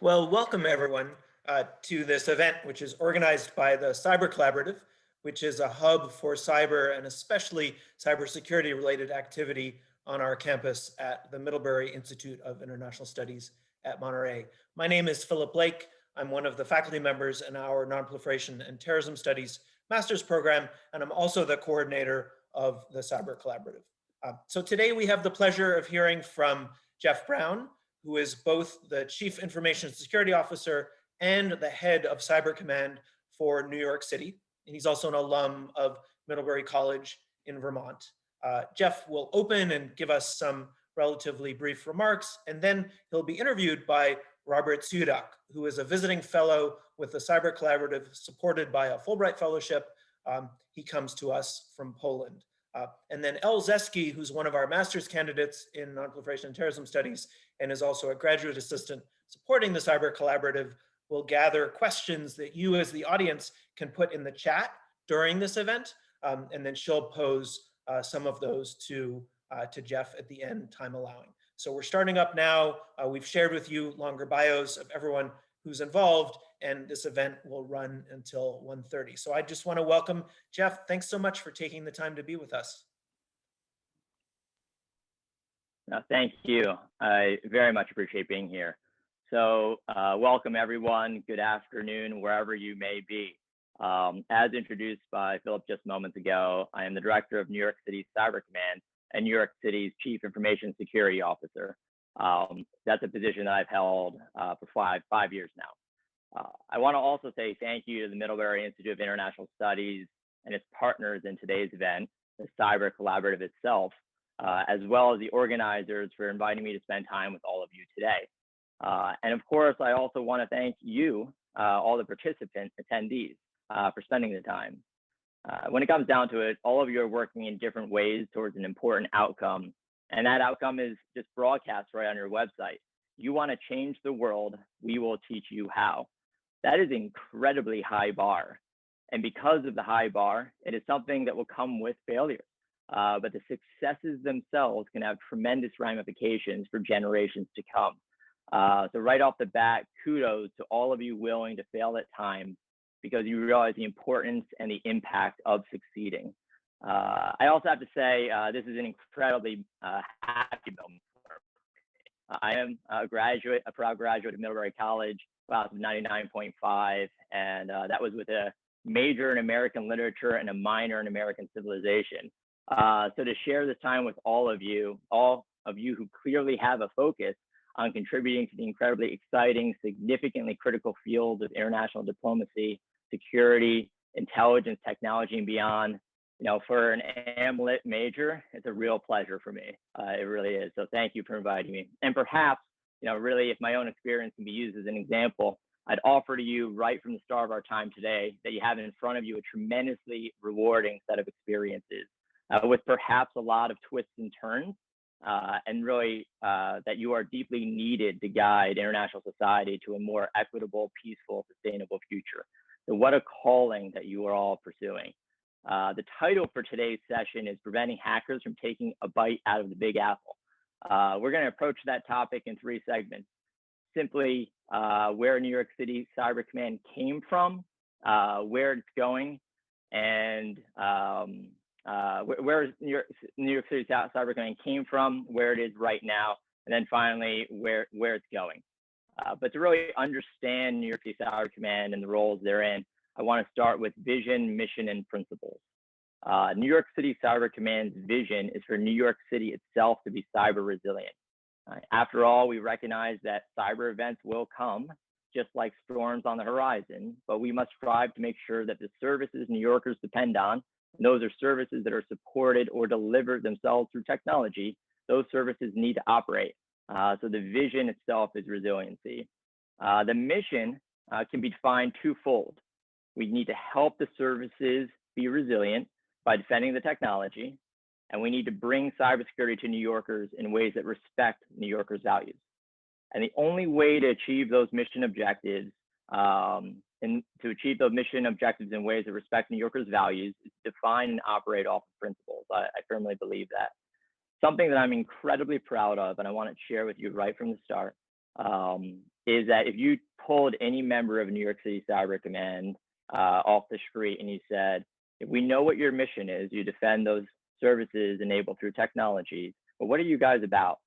Well, welcome everyone to this event, which is organized by the Cyber Collaborative, which is a hub for cyber and especially cybersecurity related activity on our campus at the Middlebury Institute of International Studies at Monterey. My name is Philip Blake. I'm one of the faculty members in our Nonproliferation and Terrorism Studies master's program, and I'm also the coordinator of the Cyber Collaborative. So today we have the pleasure of hearing from Jeff Brown, who is both the Chief Information Security Officer and the head of Cyber Command for New York City. And he's also an alum of Middlebury College in Vermont. Jeff will open and give us some relatively brief remarks, and then he'll be interviewed by Robert Sudak, who is a visiting fellow with the Cyber Collaborative supported by a Fulbright Fellowship. He comes to us from Poland. And then El Zeski, who's one of our master's candidates in Nonproliferation and Terrorism Studies and is also a graduate assistant supporting the Cyber Collaborative, will gather questions that you as the audience can put in the chat during this event, and then she'll pose some of those to Jeff at the end, time allowing. So we're starting up now. We've shared with you longer bios of everyone who's involved, and this event will run until 1:30. So I just want to welcome Jeff. Thanks so much for taking the time to be with us. Thank you. I very much appreciate being here. So welcome everyone. Good afternoon, wherever you may be. As introduced by Philip just moments ago, I am the director of New York City's Cyber Command and New York City's Chief Information Security Officer. That's a position that I've held for five years now. I want to also say thank you to the Middlebury Institute of International Studies and its partners in today's event, the Cyber Collaborative itself, as well as the organizers for inviting me to spend time with all of you today. And of course, I also want to thank you, all the participants, attendees, for spending the time. When it comes down to it, all of you are working in different ways towards an important outcome, and that outcome is just broadcast right on your website. You want to change the world, we will teach you how. That is an incredibly high bar. And because of the high bar, it is something that will come with failures. But the successes themselves can have tremendous ramifications for generations to come. So right off the bat, kudos to all of you willing to fail at times because you realize the importance and the impact of succeeding. I also have to say, this is an incredibly happy moment for me. I am a proud graduate of Middlebury College, class of 99.5, and that was with a major in American literature and a minor in American civilization. So to share this time with all of you who clearly have a focus on contributing to the incredibly exciting, significantly critical fields of international diplomacy, security, intelligence, technology, and beyond, for an AmLit major, it's a real pleasure for me. It really is. So thank you for inviting me. And perhaps, really, if my own experience can be used as an example, I'd offer to you right from the start of our time today that you have in front of you a tremendously rewarding set of experiences with perhaps a lot of twists and turns, and really that you are deeply needed to guide international society to a more equitable, peaceful, sustainable future. So what a calling that you are all pursuing. The title for today's session is Preventing Hackers from Taking a Bite Out of the Big Apple. We're going to approach that topic in three segments. Simply where New York City Cyber Command came from, where it's going, and where New York City Cyber Command came from, where it is right now, and then finally where it's going. But to really understand New York City Cyber Command and the roles they're in, I want to start with vision, mission, and principles. New York City Cyber Command's vision is for New York City itself to be cyber resilient. After all, we recognize that cyber events will come, just like storms on the horizon, but we must strive to make sure that the services New Yorkers depend on, and those are services that are supported or delivered themselves through technology, those services need to operate. So the vision itself is resiliency. The mission can be defined twofold. We need to help the services be resilient by defending the technology, and we need to bring cybersecurity to New Yorkers in ways that respect New Yorkers' values. And the only way to achieve those mission objectives in ways that respect New Yorkers' values is to define and operate off of principles. I firmly believe that. Something that I'm incredibly proud of, and I want to share with you right from the start, is that if you pulled any member of New York City Cyber Command off the street and you said, if we know what your mission is, you defend those services enabled through technology, but what are you guys about?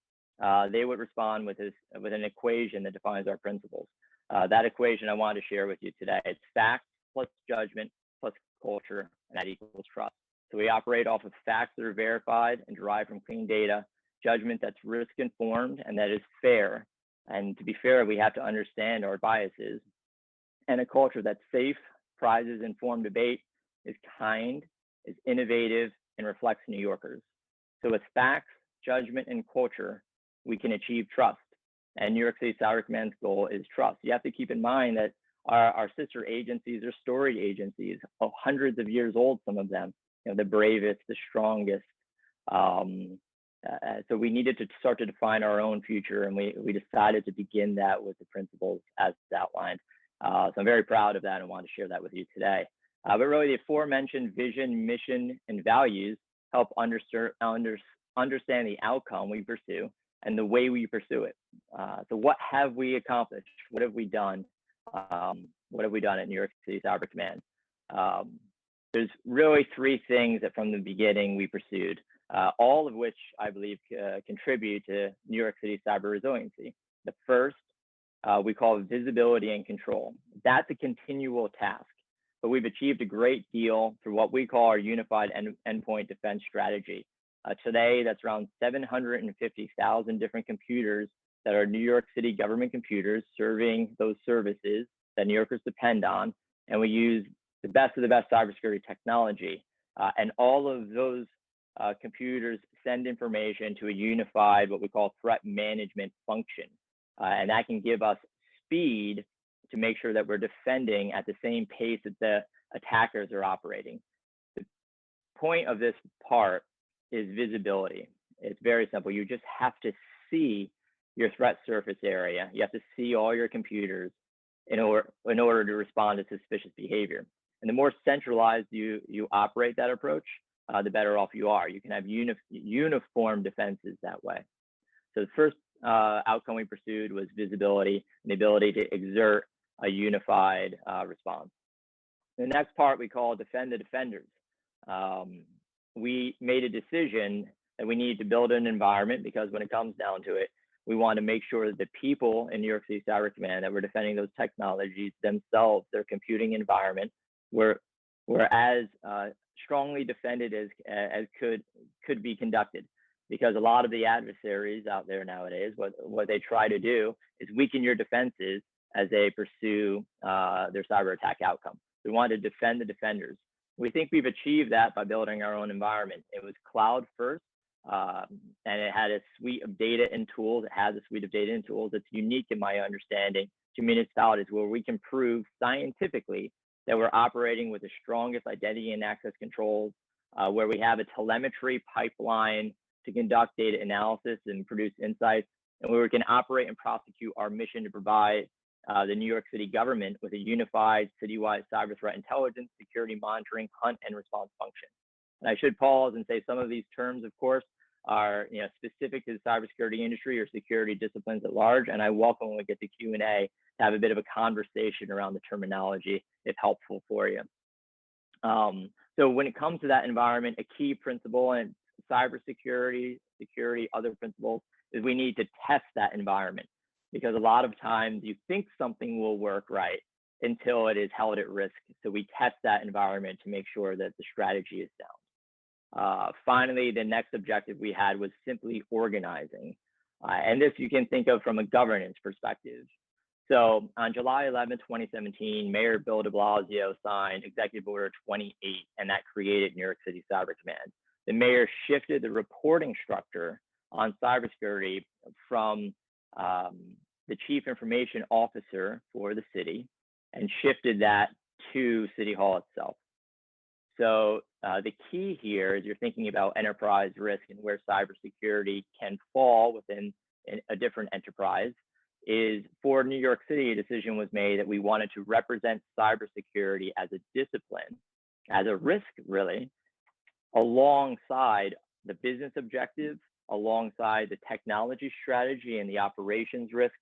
They would respond with an equation that defines our principles. That equation I wanted to share with you today. It's facts plus judgment plus culture, and that equals trust. So we operate off of facts that are verified and derived from clean data, judgment that's risk informed and that is fair. And to be fair, we have to understand our biases, and a culture that's safe, prizes informed debate, is kind, is innovative, and reflects New Yorkers. So with facts, judgment, and culture, we can achieve trust. And New York City Cyber Command's goal is trust. You have to keep in mind that our sister agencies are storied agencies, hundreds of years old, some of them, the bravest, the strongest. So we needed to start to define our own future, and we decided to begin that with the principles as outlined. So I'm very proud of that and want to share that with you today. But really, the aforementioned vision, mission, and values help understand the outcome we pursue and the way we pursue it. So what have we accomplished? What have we done? What have we done at New York City Cyber Command? There's really three things that from the beginning we pursued, all of which I believe contribute to New York City cyber resiliency. The first we call visibility and control. That's a continual task, but we've achieved a great deal through what we call our unified endpoint defense strategy. Today, that's around 750,000 different computers that are New York City government computers serving those services that New Yorkers depend on. And we use the best of the best cybersecurity technology. And all of those computers send information to a unified, what we call threat management function. And that can give us speed to make sure that we're defending at the same pace that the attackers are operating. The point of this part is visibility. It's very simple. You just have to see your threat surface area. You have to see all your computers in order to respond to suspicious behavior. And the more centralized you operate that approach, the better off you are. You can have uniform defenses that way. So the first outcome we pursued was visibility and the ability to exert a unified response. The next part we call defend the defenders. We made a decision that we needed to build an environment because when it comes down to it, we want to make sure that the people in New York City Cyber Command that were defending those technologies themselves, their computing environment, were as strongly defended as could be conducted. Because a lot of the adversaries out there nowadays, what they try to do is weaken your defenses as they pursue their cyber attack outcome. We want to defend the defenders. We think we've achieved that by building our own environment. It was cloud first, and it had a suite of data and tools. It has a suite of data and tools that's unique in my understanding to municipalities where we can prove scientifically that we're operating with the strongest identity and access controls, where we have a telemetry pipeline to conduct data analysis and produce insights, and where we can operate and prosecute our mission to provide the New York City government with a unified citywide cyber threat intelligence, security monitoring, hunt, and response function. And I should pause and say some of these terms, of course, are specific to the cybersecurity industry or security disciplines at large, and I welcome when we get to Q&A to have a bit of a conversation around the terminology if helpful for you. So when it comes to that environment, a key principle in cybersecurity, security, other principles is we need to test that environment, because a lot of times you think something will work right until it is held at risk. So we test that environment to make sure that the strategy is sound. Finally, the next objective we had was simply organizing. And this you can think of from a governance perspective. So on July 11, 2017, Mayor Bill de Blasio signed Executive Order 28, and that created New York City Cyber Command. The mayor shifted the reporting structure on cybersecurity from the chief information officer for the city and shifted that to City Hall itself. So the key here is you're thinking about enterprise risk and where cybersecurity can fall within a different enterprise. Is for New York City, a decision was made that we wanted to represent cybersecurity as a discipline, as a risk really, alongside the business objective, alongside the technology strategy and the operations risk,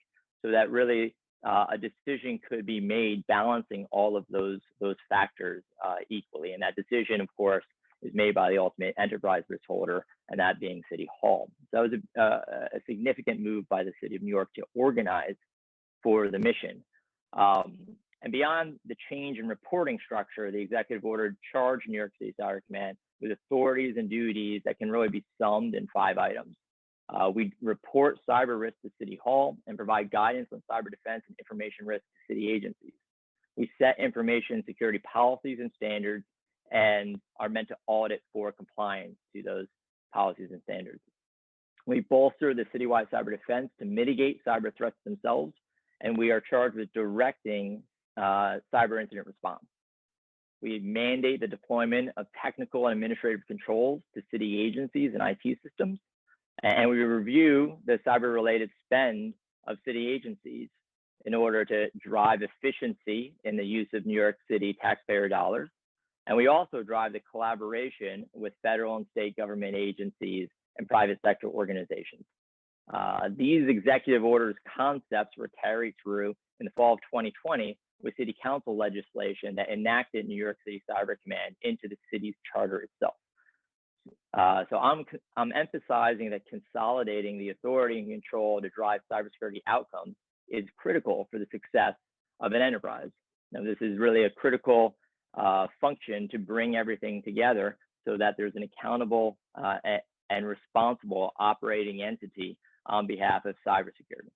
so that really a decision could be made balancing all of those factors equally. And that decision, of course, is made by the ultimate enterprise risk holder, and that being City Hall. So that was a significant move by the City of New York to organize for the mission. And beyond the change in reporting structure, the executive order charged New York City Cyber Command with authorities and duties that can really be summed in 5 items. We report cyber risk to City Hall and provide guidance on cyber defense and information risk to city agencies. We set information security policies and standards and are meant to audit for compliance to those policies and standards. We bolster the citywide cyber defense to mitigate cyber threats themselves, and we are charged with directing cyber incident response. We mandate the deployment of technical and administrative controls to city agencies and IT systems, and we review the cyber-related spend of city agencies in order to drive efficiency in the use of New York City taxpayer dollars. And we also drive the collaboration with federal and state government agencies and private sector organizations. These executive orders concepts were carried through in the fall of 2020 with City Council legislation that enacted New York City Cyber Command into the city's charter itself. So I'm emphasizing that consolidating the authority and control to drive cybersecurity outcomes is critical for the success of an enterprise. Now, this is really a critical function to bring everything together so that there's an accountable and responsible operating entity on behalf of cybersecurity.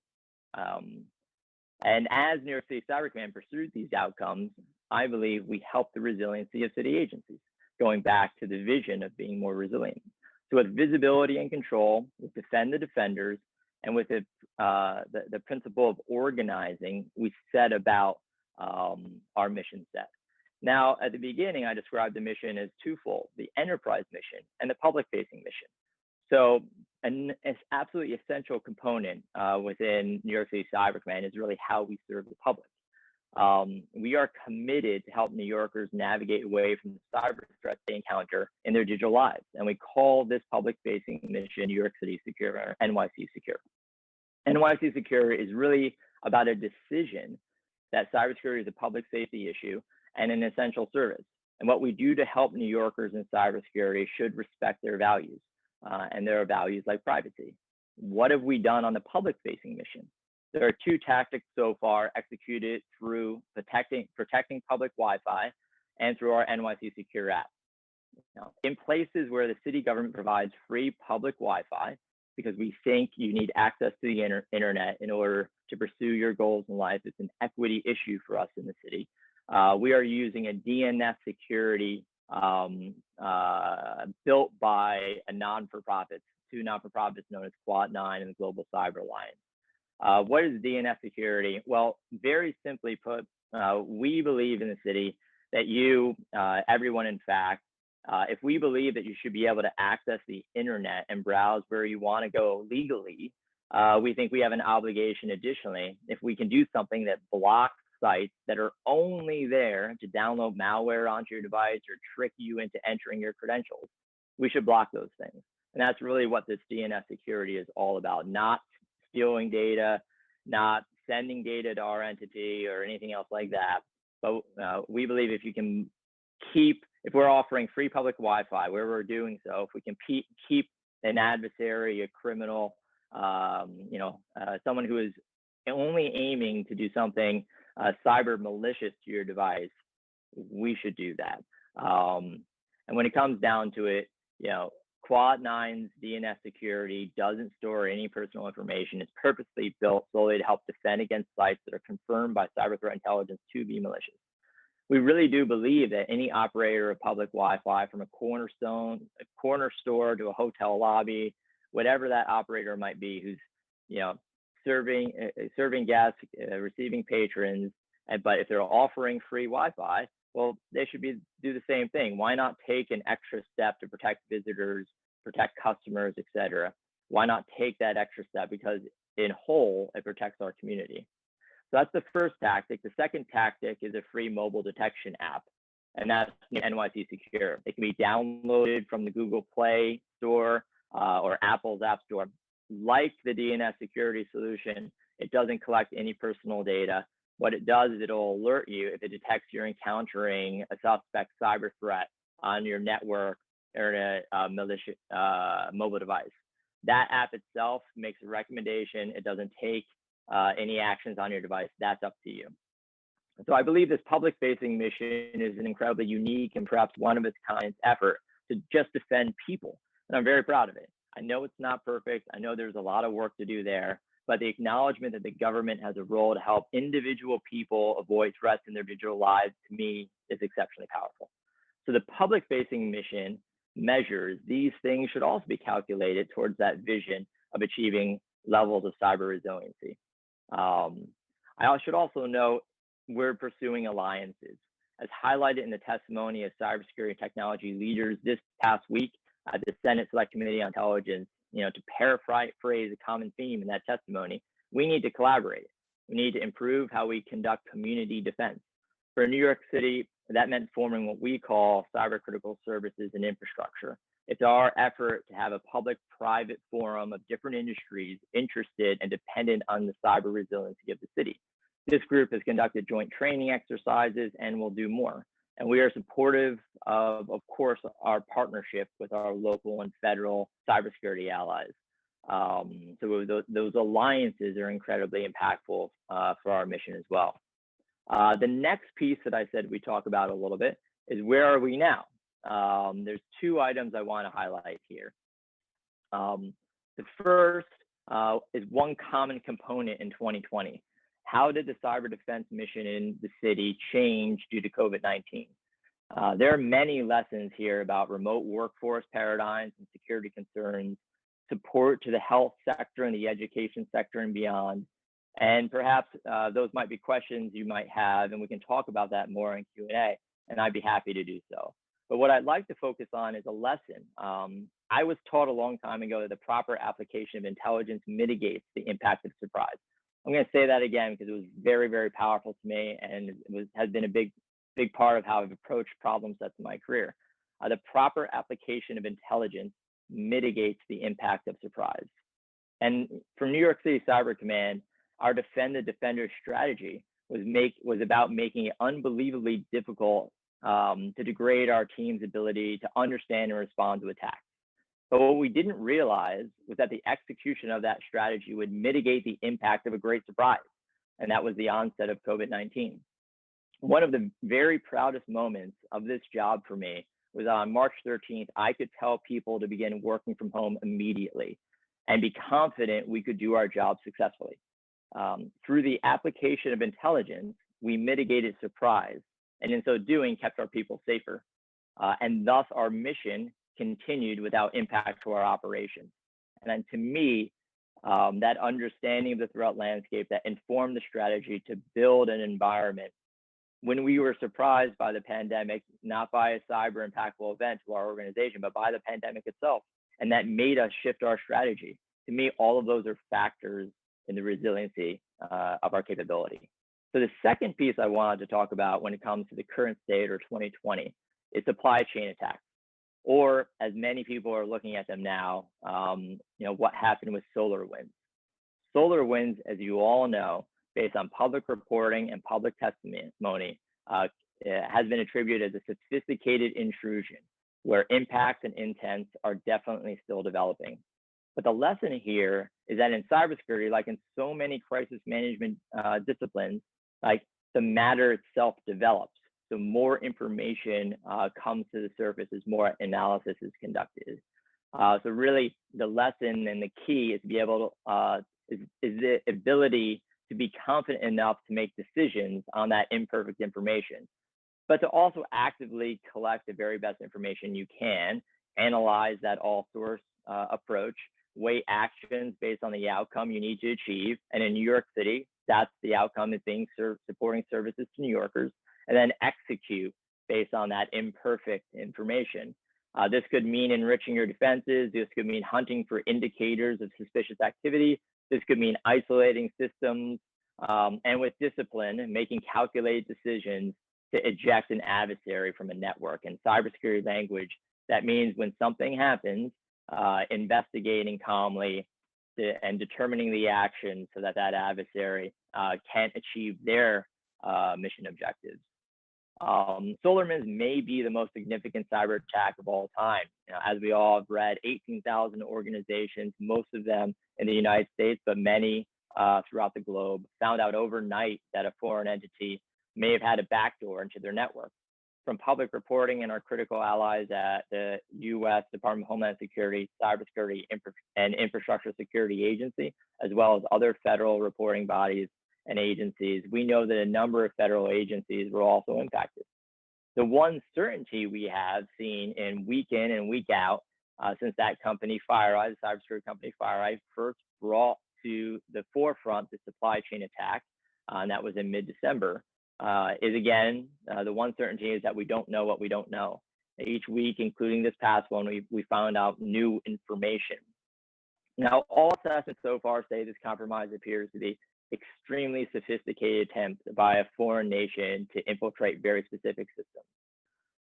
And as New York City Cyber Command pursues these outcomes, I believe we help the resiliency of city agencies, going back to the vision of being more resilient. So with visibility and control, with defend the defenders, and with the principle of organizing, we set about our mission set. Now, at the beginning, I described the mission as twofold, the enterprise mission and the public-facing mission. So an absolutely essential component within New York City Cyber Command is really how we serve the public. We are committed to help New Yorkers navigate away from the cyber threats they encounter in their digital lives. And we call this public-facing mission New York City Secure, or NYC Secure. NYC Secure is really about a decision that cybersecurity is a public safety issue and an essential service. And what we do to help New Yorkers in cybersecurity should respect their values, and there are values like privacy. What have we done on the public-facing mission? There are 2 tactics so far executed through protecting public Wi-Fi and through our NYC Secure app. Now, in places where the city government provides free public Wi-Fi, because we think you need access to the internet in order to pursue your goals in life, it's an equity issue for us in the city. We are using a DNF Security built by a non-for-profits, 2 non-for-profits known as Quad 9 and the Global Cyber Alliance. What is DNF Security? Well, very simply put, we believe in the city that you, everyone in fact, if we believe that you should be able to access the internet and browse where you want to go legally, we think we have an obligation additionally, if we can do something that blocks sites that are only there to download malware onto your device or trick you into entering your credentials, we should block those things. And that's really what this DNF Security is all about, not stealing data, not sending data to our entity or anything else like that. But we believe if you can if we're offering free public Wi-Fi, where we're doing so, if we can keep an adversary, a criminal, someone who is only aiming to do something cyber malicious to your device, we should do that. And when it comes down to it, Quad 9's DNF Security doesn't store any personal information. It's purposely built solely to help defend against sites that are confirmed by cyber threat intelligence to be malicious. We really do believe that any operator of public Wi-Fi, from a corner store to a hotel lobby, whatever that operator might be, who's serving guests, receiving patrons, but if they're offering free Wi-Fi, well, they should do the same thing. Why not take an extra step to protect visitors, protect customers, et cetera? Why not take that extra step? Because in whole, it protects our community. So that's the first tactic. The second tactic is a free mobile detection app, and that's NYC Secure. It can be downloaded from the Google Play Store or Apple's App Store. Like the DNF Security solution, It doesn't collect any personal data. What it does is it'll alert you if it detects you're encountering a suspect cyber threat on your network or in a malicious mobile device. That app itself makes a recommendation. It doesn't take any actions on your device. That's up to you. So I believe this public-facing mission is an incredibly unique and perhaps one of its kind effort to just defend people. And I'm very proud of it. I know it's not perfect. I know there's a lot of work to do there, but the acknowledgement that the government has a role to help individual people avoid threats in their digital lives, to me, is exceptionally powerful. So the public-facing mission measures these things should also be calculated towards that vision of achieving levels of cyber resiliency. I should also note we're pursuing alliances. As highlighted in the testimony of cybersecurity technology leaders this past week at the Senate Select Committee on Intelligence, to paraphrase a common theme in that testimony, we need to collaborate. We need to improve how we conduct community defense. For New York City, that meant forming what we call cyber critical services and infrastructure. It's our effort to have a public-private forum of different industries interested and dependent on the cyber resiliency of the city. This group has conducted joint training exercises and will do more. And we are supportive of course, our partnership with our local and federal cybersecurity allies. So those alliances are incredibly impactful for our mission as well. The next piece that I said we talk about a little bit is where are we now? There's two items I want to highlight here. The first is one common component in 2020. How did the cyber defense mission in the city change due to COVID-19? There are many lessons here about remote workforce paradigms and security concerns, support to the health sector and the education sector and beyond. And perhaps those might be questions you might have, and we can talk about that more in Q&A, and I'd be happy to do so. But what I'd like to focus on is a lesson. I was taught a long time ago that the proper application of intelligence mitigates the impact of surprise. I'm going to say that again because it was very, very powerful to me, and has been a big part of how I've approached problem sets in my career. The proper application of intelligence mitigates the impact of surprise. And for New York City Cyber Command, our Defend the Defender strategy was about making it unbelievably difficult to degrade our team's ability to understand and respond to attacks. But what we didn't realize was that the execution of that strategy would mitigate the impact of a great surprise, and that was the onset of COVID-19. One of the very proudest moments of this job for me was on March 13th, I could tell people to begin working from home immediately and be confident we could do our job successfully. Through the application of intelligence, we mitigated surprise, and in so doing, kept our people safer. And thus our mission continued without impact to our operations. And then to me, that understanding of the threat landscape that informed the strategy to build an environment when we were surprised by the pandemic, not by a cyber impactful event to our organization, but by the pandemic itself. And that made us shift our strategy. To me, all of those are factors in the resiliency of our capability. So the second piece I wanted to talk about when it comes to the current state or 2020 is supply chain attacks, or as many people are looking at them now, what happened with Solarwinds. Solarwinds, as you all know, based on public reporting and public testimony, has been attributed as a sophisticated intrusion where impacts and intents are definitely still developing. But the lesson here is that in cybersecurity, like in so many crisis management disciplines, like the matter itself develops. So more information comes to the surface as more analysis is conducted. So really the lesson and the key is to be able to, is the ability to be confident enough to make decisions on that imperfect information, but to also actively collect the very best information you can, analyze that all source approach, weigh actions based on the outcome you need to achieve. And in New York City, that's the outcome is being supporting services to New Yorkers, and then execute based on that imperfect information. This could mean enriching your defenses. This could mean hunting for indicators of suspicious activity. This could mean isolating systems, and with discipline, making calculated decisions to eject an adversary from a network. In cybersecurity language, that means when something happens, investigating calmly, and determining the action so that that adversary can achieve their mission objectives. SolarWinds may be the most significant cyber attack of all time. As we all have read, 18,000 organizations, most of them in the United States, but many throughout the globe, found out overnight that a foreign entity may have had a backdoor into their network. From public reporting and our critical allies at the U.S. Department of Homeland Security, Cybersecurity and Infrastructure Security Agency, as well as other federal reporting bodies and agencies, we know that a number of federal agencies were also impacted. The one certainty we have seen in and week out since that company, FireEye, the cybersecurity company FireEye, first brought to the forefront the supply chain attack, and that was in mid-December, is again, the one certainty is that we don't know what we don't know. Each week, including this past one, we found out new information. Now, all assessments so far say this compromise appears to be extremely sophisticated attempt by a foreign nation to infiltrate very specific systems.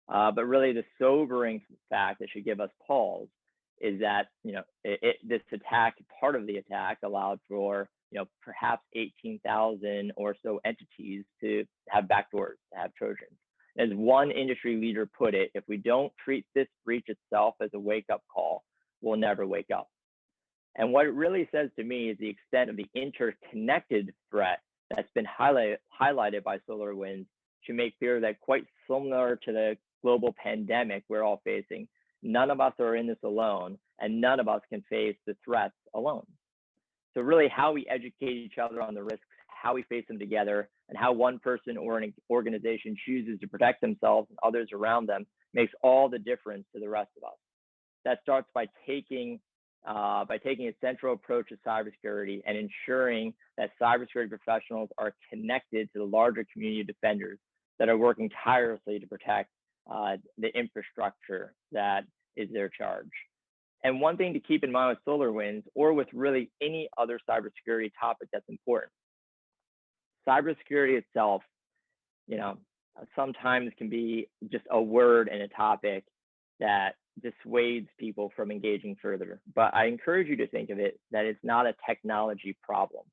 But really the sobering fact that should give us pause is that, this attack, part of the attack allowed for, perhaps 18,000 or so entities to have backdoors, to have Trojans. As one industry leader put it, if we don't treat this breach itself as a wake-up call, we'll never wake up. And what it really says to me is the extent of the interconnected threat that's been highlighted by SolarWinds should make clear that, quite similar to the global pandemic we're all facing, none of us are in this alone, and none of us can face the threats alone. So really how we educate each other on the risks, how we face them together, and how one person or an organization chooses to protect themselves and others around them makes all the difference to the rest of us. That starts by taking a central approach to cybersecurity and ensuring that cybersecurity professionals are connected to the larger community of defenders that are working tirelessly to protect the infrastructure that is their charge. And one thing to keep in mind with SolarWinds, or with really any other cybersecurity topic that's important, cybersecurity itself, sometimes can be just a word and a topic that dissuades people from engaging further. But I encourage you to think of it that it's not a technology problem.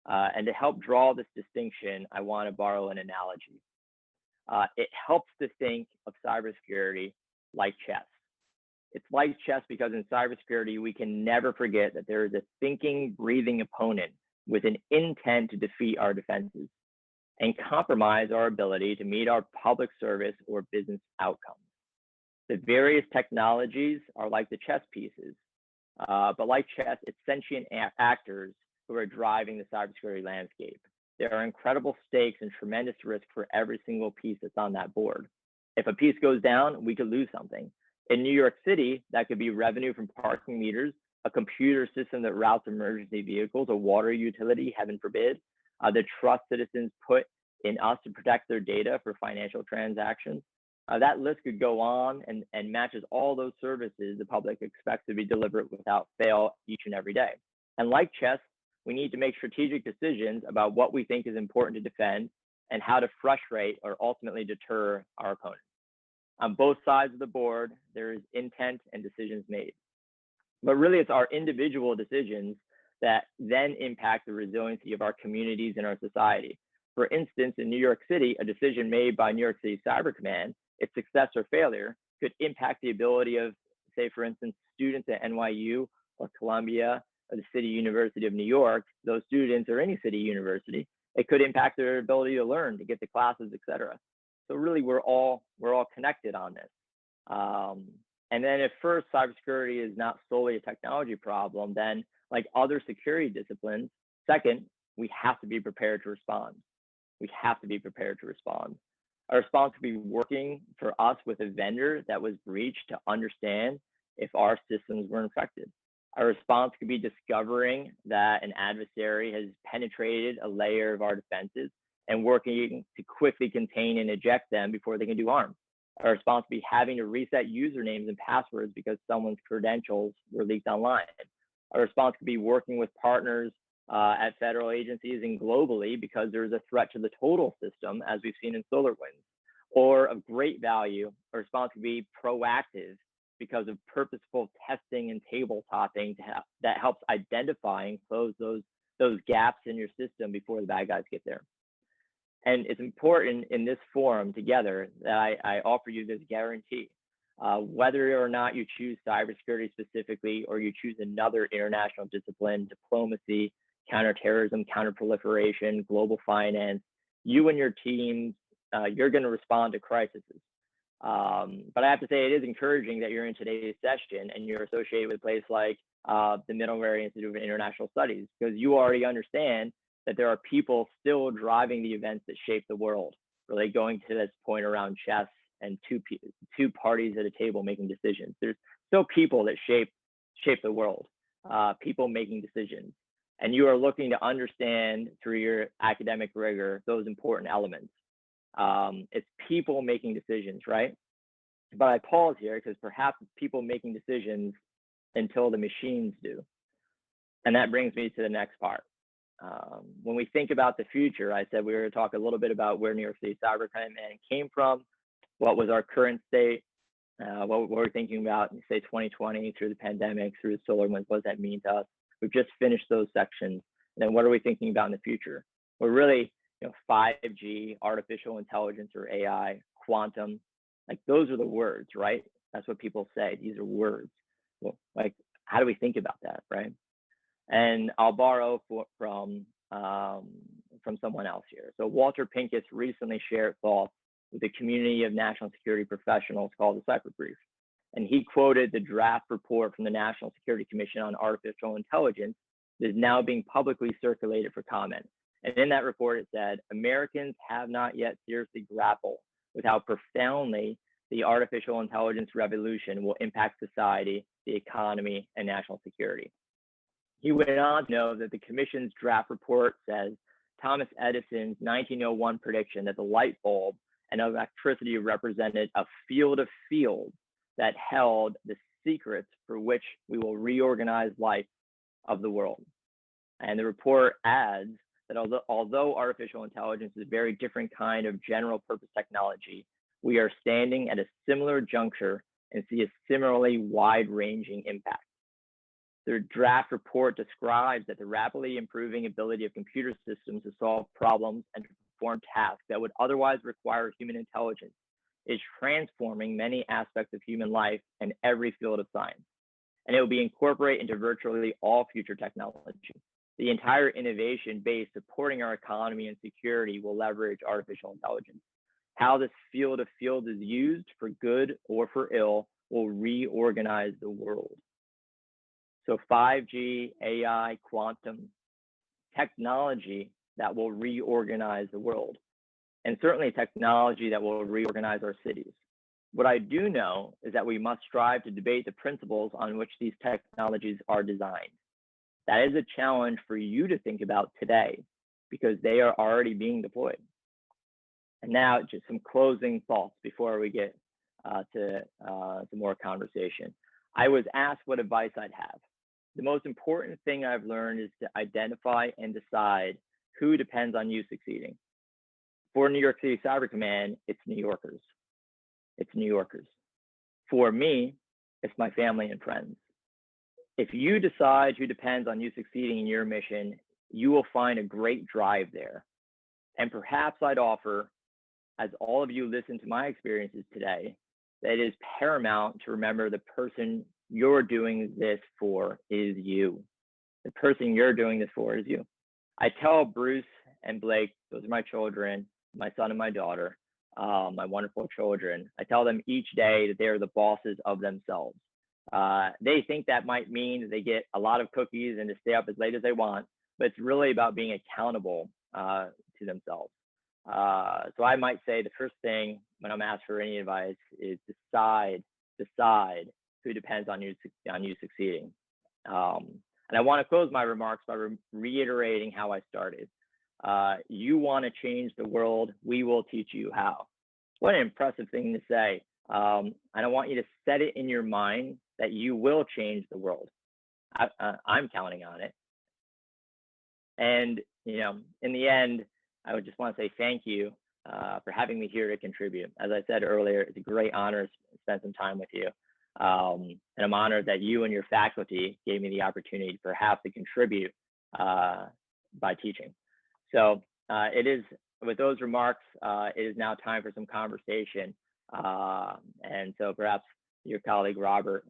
And to help draw this distinction, I want to borrow an analogy. It helps to think of cybersecurity like chess. It's like chess because in cybersecurity, we can never forget that there is a thinking, breathing opponent with an intent to defeat our defenses and compromise our ability to meet our public service or business outcomes. The various technologies are like the chess pieces, but like chess, it's sentient actors who are driving the cybersecurity landscape. There are incredible stakes and tremendous risk for every single piece that's on that board. If a piece goes down, we could lose something. In New York City, that could be revenue from parking meters, a computer system that routes emergency vehicles, a water utility, heaven forbid, the trust citizens put in us to protect their data for financial transactions. That list could go on and matches all those services the public expects to be delivered without fail each and every day. And like chess, we need to make strategic decisions about what we think is important to defend and how to frustrate or ultimately deter our opponents. On both sides of the board, there is intent and decisions made. But really, it's our individual decisions that then impact the resiliency of our communities and our society. For instance, in New York City, a decision made by New York City Cyber Command, its success or failure, could impact the ability of, say, for instance, students at NYU or Columbia or the City University of New York, those students or any city university, it could impact their ability to learn, to get to classes, et cetera. So really, we're all connected on this. And then if first, cybersecurity is not solely a technology problem, then like other security disciplines, second, we have to be prepared to respond. We have to be prepared to respond. Our response could be working for us with a vendor that was breached to understand if our systems were infected. Our response could be discovering that an adversary has penetrated a layer of our defenses and working to quickly contain and eject them before they can do harm. Our response would be having to reset usernames and passwords because someone's credentials were leaked online. Our response could be working with partners at federal agencies and globally because there's a threat to the total system, as we've seen in SolarWinds. Or of great value, our response could be proactive because of purposeful testing and tabletopping that helps identify and close those gaps in your system before the bad guys get there. And it's important in this forum together that I offer you this guarantee. Whether or not you choose cybersecurity specifically, or you choose another international discipline, diplomacy, counterterrorism, counterproliferation, global finance, you and your teams, you're going to respond to crises. But I have to say, it is encouraging that you're in today's session and you're associated with a place like the Middlebury Institute of International Studies, because you already understand that there are people still driving the events that shape the world, really going to this point around chess and two parties at a table making decisions. There's still people that shape the world, people making decisions. And you are looking to understand through your academic rigor those important elements. It's people making decisions, right? But I pause here because perhaps it's people making decisions until the machines do. And that brings me to the next part. When we think about the future, I said we were going to talk a little bit about where New York City Cyber Command came from, what was our current state, what we're thinking about, say, 2020 through the pandemic, through the Solarwinds, what does that mean to us? We've just finished those sections. And then what are we thinking about in the future? We're really, 5G, artificial intelligence or AI, quantum, like those are the words, right? That's what people say. These are words. Well, like, how do we think about that, right? And I'll borrow from someone else here. So Walter Pincus recently shared thoughts with a community of national security professionals called the Cyber Brief. And he quoted the draft report from the National Security Commission on Artificial Intelligence that is now being publicly circulated for comment. And in that report, it said, Americans have not yet seriously grappled with how profoundly the artificial intelligence revolution will impact society, the economy, and national security. He went on to know that the commission's draft report says Thomas Edison's 1901 prediction that the light bulb and electricity represented a field of fields that held the secrets for which we will reorganize life of the world. And the report adds that although artificial intelligence is a very different kind of general purpose technology, we are standing at a similar juncture and see a similarly wide-ranging impact. The draft report describes that the rapidly improving ability of computer systems to solve problems and to perform tasks that would otherwise require human intelligence is transforming many aspects of human life and every field of science. And it will be incorporated into virtually all future technology. The entire innovation base supporting our economy and security will leverage artificial intelligence. How this field of fields is used for good or for ill will reorganize the world. So 5G, AI, quantum, technology that will reorganize the world, and certainly technology that will reorganize our cities. What I do know is that we must strive to debate the principles on which these technologies are designed. That is a challenge for you to think about today because they are already being deployed. And now just some closing thoughts before we get to more conversation. I was asked what advice I'd have. The most important thing I've learned is to identify and decide who depends on you succeeding. For New York City Cyber Command, it's New Yorkers. It's New Yorkers. For me, it's my family and friends. If you decide who depends on you succeeding in your mission, you will find a great drive there. And perhaps I'd offer, as all of you listen to my experiences today, that it is paramount to remember the person you're doing this for is you. The person you're doing this for is you. I tell Bruce and Blake, those are my children, my son and my daughter, my wonderful children. I tell them each day that they are the bosses of themselves. They think that might mean that they get a lot of cookies and to stay up as late as they want, but it's really about being accountable to themselves. So I might say the first thing when I'm asked for any advice is decide who depends on you succeeding. And I want to close my remarks by reiterating how I started. You want to change the world, we will teach you how. What an impressive thing to say. And I want you to set it in your mind that you will change the world. I'm counting on it. And, in the end, I would just want to say thank you for having me here to contribute. As I said earlier, it's a great honor to spend some time with you. And I'm honored that you and your faculty gave me the opportunity perhaps to contribute by teaching. So it is, with those remarks, it is now time for some conversation. And so perhaps your colleague Robert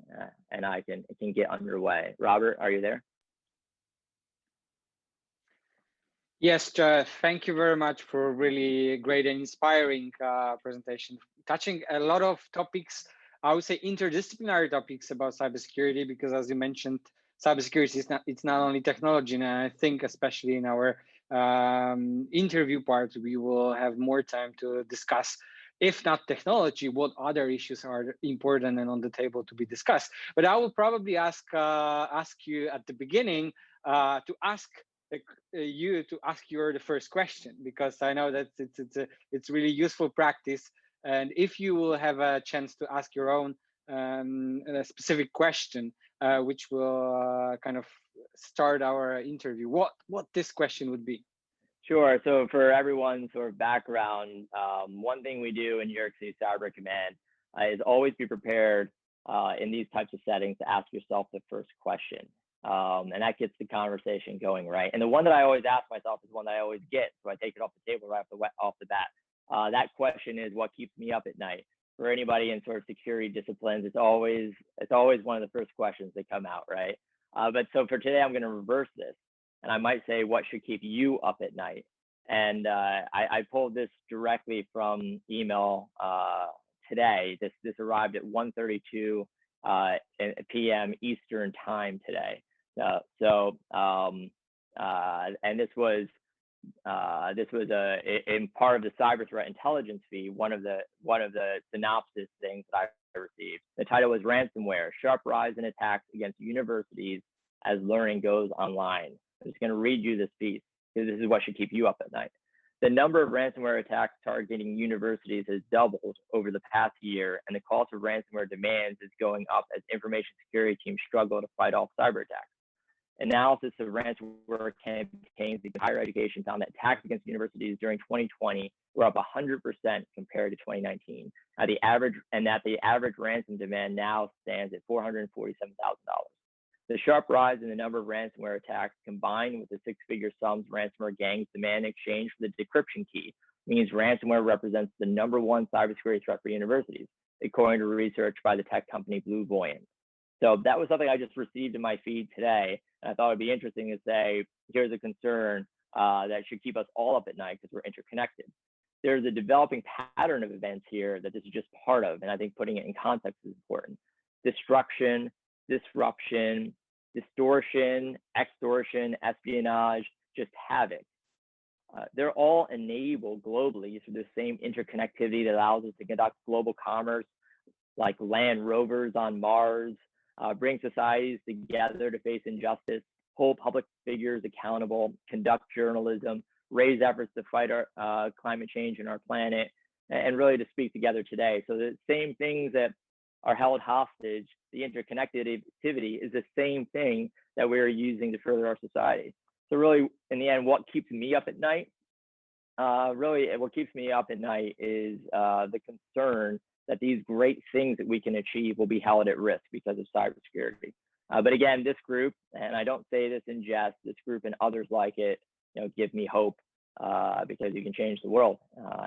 and I can get underway. Robert, are you there? Yes, Jeff, thank you very much for a really great and inspiring presentation, touching a lot of topics, I would say interdisciplinary topics about cybersecurity, because as you mentioned, cybersecurity is it's not only technology, and I think especially in our interview part, we will have more time to discuss, if not technology, what other issues are important and on the table to be discussed. But I will probably ask you at the beginning to ask you to ask your the first question, because I know that it's really useful practice. And if you will have a chance to ask your own a specific question, which will kind of start our interview, what this question would be. Sure. So for everyone's sort of background, one thing we do in New York City Cyber Command is always be prepared in these types of settings to ask yourself the first question. And that gets the conversation going, right? And the one that I always ask myself is one that I always get, so I take it off the table right off the bat. That question is, what keeps me up at night? For anybody in sort of security disciplines, it's always one of the first questions that come out, right? But so for today, I'm going to reverse this, and I might say, what should keep you up at night? And I pulled this directly from email today. This arrived at 1:32 p.m. Eastern time today. And this was in part of the cyber threat intelligence feed, one of the synopsis things that I received. The title was Ransomware: Sharp Rise in Attacks Against Universities as Learning Goes Online. I'm just going to read you this piece, because this is what should keep you up at night. The number of ransomware attacks targeting universities has doubled over the past year, and the cost of ransomware demands is going up as information security teams struggle to fight off cyber attacks. Analysis of ransomware campaigns in higher education found that attacks against universities during 2020 were up 100% compared to 2019. The average ransom demand now stands at $447,000. The sharp rise in the number of ransomware attacks, combined with the six-figure sums ransomware gangs demand in exchange for the decryption key, means ransomware represents the #1 cybersecurity threat for universities, according to research by the tech company Blue Voyant. So that was something I just received in my feed today, and I thought it'd be interesting to say, here's a concern that should keep us all up at night because we're interconnected. There's a developing pattern of events here that this is just part of, and I think putting it in context is important. Destruction, disruption, distortion, extortion, espionage, just havoc. They're all enabled globally through the same interconnectivity that allows us to conduct global commerce, like land rovers on Mars, bring societies together to face injustice, hold public figures accountable, conduct journalism, raise efforts to fight our climate change in our planet, and really to speak together today. So the same things that are held hostage, the interconnected activity is the same thing that we're using to further our society. So really, in the end, what keeps me up at night? What keeps me up at night is the concern that these great things that we can achieve will be held at risk because of cybersecurity. But again, this group, and I don't say this in jest, this group and others like it, give me hope because you can change the world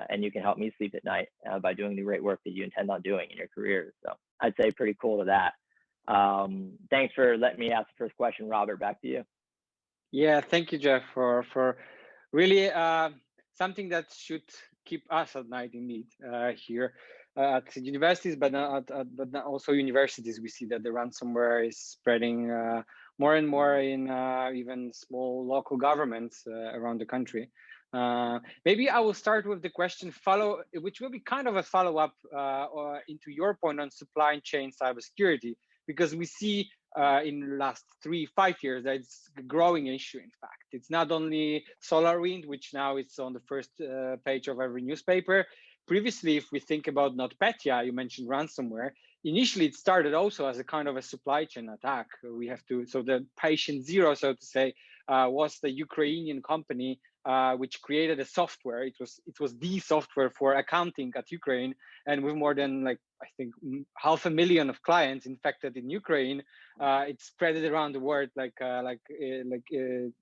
and you can help me sleep at night by doing the great work that you intend on doing in your careers. So I'd say pretty cool to that. Thanks for letting me ask the first question, Robert. Back to you. Yeah, thank you, Jeff, for really something that should keep us at night indeed here at universities, but not also universities. We see that the ransomware is spreading more and more in even small local governments around the country. Maybe I will start with the question which will be kind of a follow-up into your point on supply chain cybersecurity, because we see in the last 3-5 years that it's a growing issue. In fact, it's not only Solarwinds, which now it's on the first page of every newspaper. Previously, if we think about NotPetya, you mentioned ransomware. Initially, it started also as a kind of a supply chain attack. So the patient zero, so to say, was the Ukrainian company which created a software. It was the software for accounting at Ukraine, and with more than I think 500,000 of clients infected in Ukraine, it spread it around the world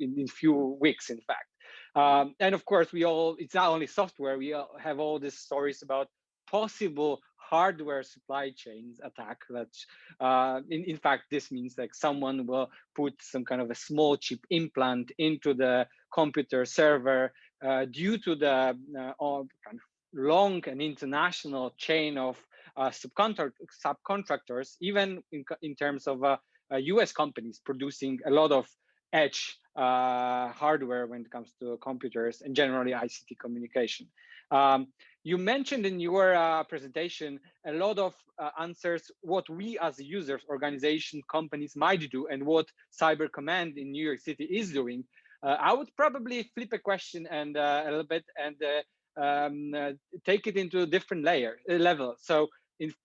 in few weeks, in fact. And of course, it's not only software. We all have all these stories about possible hardware supply chains attack. That in fact, this means someone will put some kind of a small chip implant into the computer server due to the kind of long and international chain of subcontractors, even in terms of US companies producing a lot of edge hardware when it comes to computers and generally ICT communication. You mentioned in your presentation a lot of answers, what we as users, organization, companies might do, and what Cyber Command in New York City is doing. I would probably flip a question and a little bit and take it into a different level. So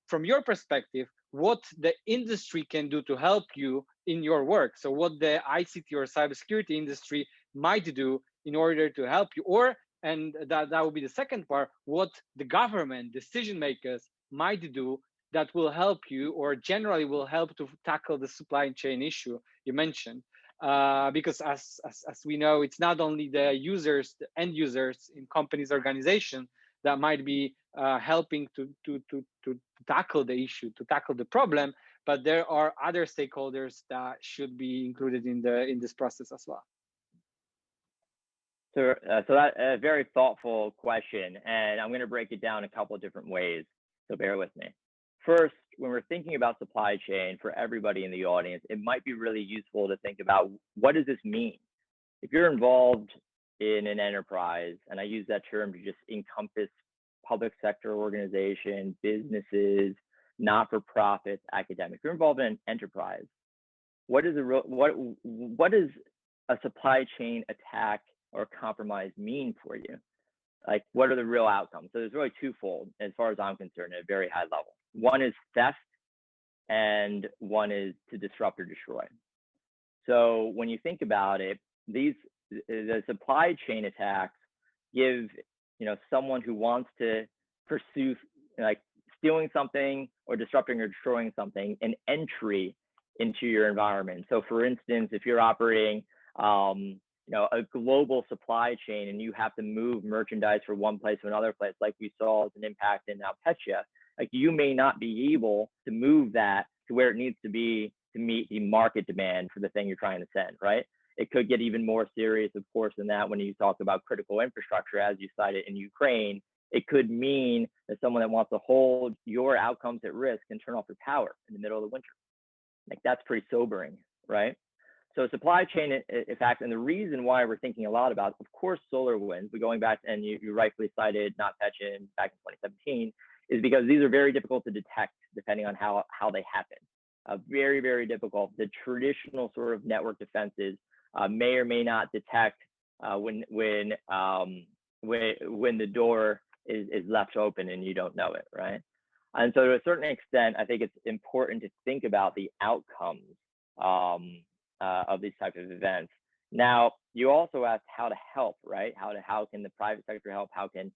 from your perspective, what the industry can do to help you in your work. So what the ICT or cybersecurity industry might do in order to help you, and that would be the second part, what the government decision makers might do that will help you or generally will help to tackle the supply chain issue you mentioned. Because as we know, it's not only the users, the end users in companies, organizations that might be helping to tackle the issue, to tackle the problem, but there are other stakeholders that should be included in this process as well. So that's a very thoughtful question, and I'm going to break it down a couple of different ways. So bear with me. First, when we're thinking about supply chain for everybody in the audience, it might be really useful to think about, what does this mean? If you're involved in an enterprise, and I use that term to just encompass public sector organizations, businesses, not-for-profits, academic. If you're involved in an enterprise, what is a supply chain attack or compromise mean for you? Like, what are the real outcomes? So there's really twofold, as far as I'm concerned, at a very high level. One is theft, and one is to disrupt or destroy. So when you think about it, the supply chain attacks give someone who wants to pursue stealing something or disrupting or destroying something an entry into your environment. So for instance, if you're operating a global supply chain and you have to move merchandise from one place to another place, like we saw as an impact in Alpecia, you may not be able to move that to where it needs to be to meet the market demand for the thing you're trying to send, right? It could get even more serious, of course, than that when you talk about critical infrastructure, as you cited in Ukraine. It could mean that someone that wants to hold your outcomes at risk can turn off your power in the middle of the winter. That's pretty sobering, right? So supply chain, in fact, and the reason why we're thinking a lot about, of course, Solarwinds, but going back, and you rightfully cited NotPetya back in 2017, is because these are very difficult to detect depending on how they happen. Very, very difficult. The traditional sort of network defenses may or may not detect when the door is left open and you don't know it, right? And so to a certain extent, I think it's important to think about the outcomes of these types of events. Now, you also asked how to help, right? How can the private sector help? How can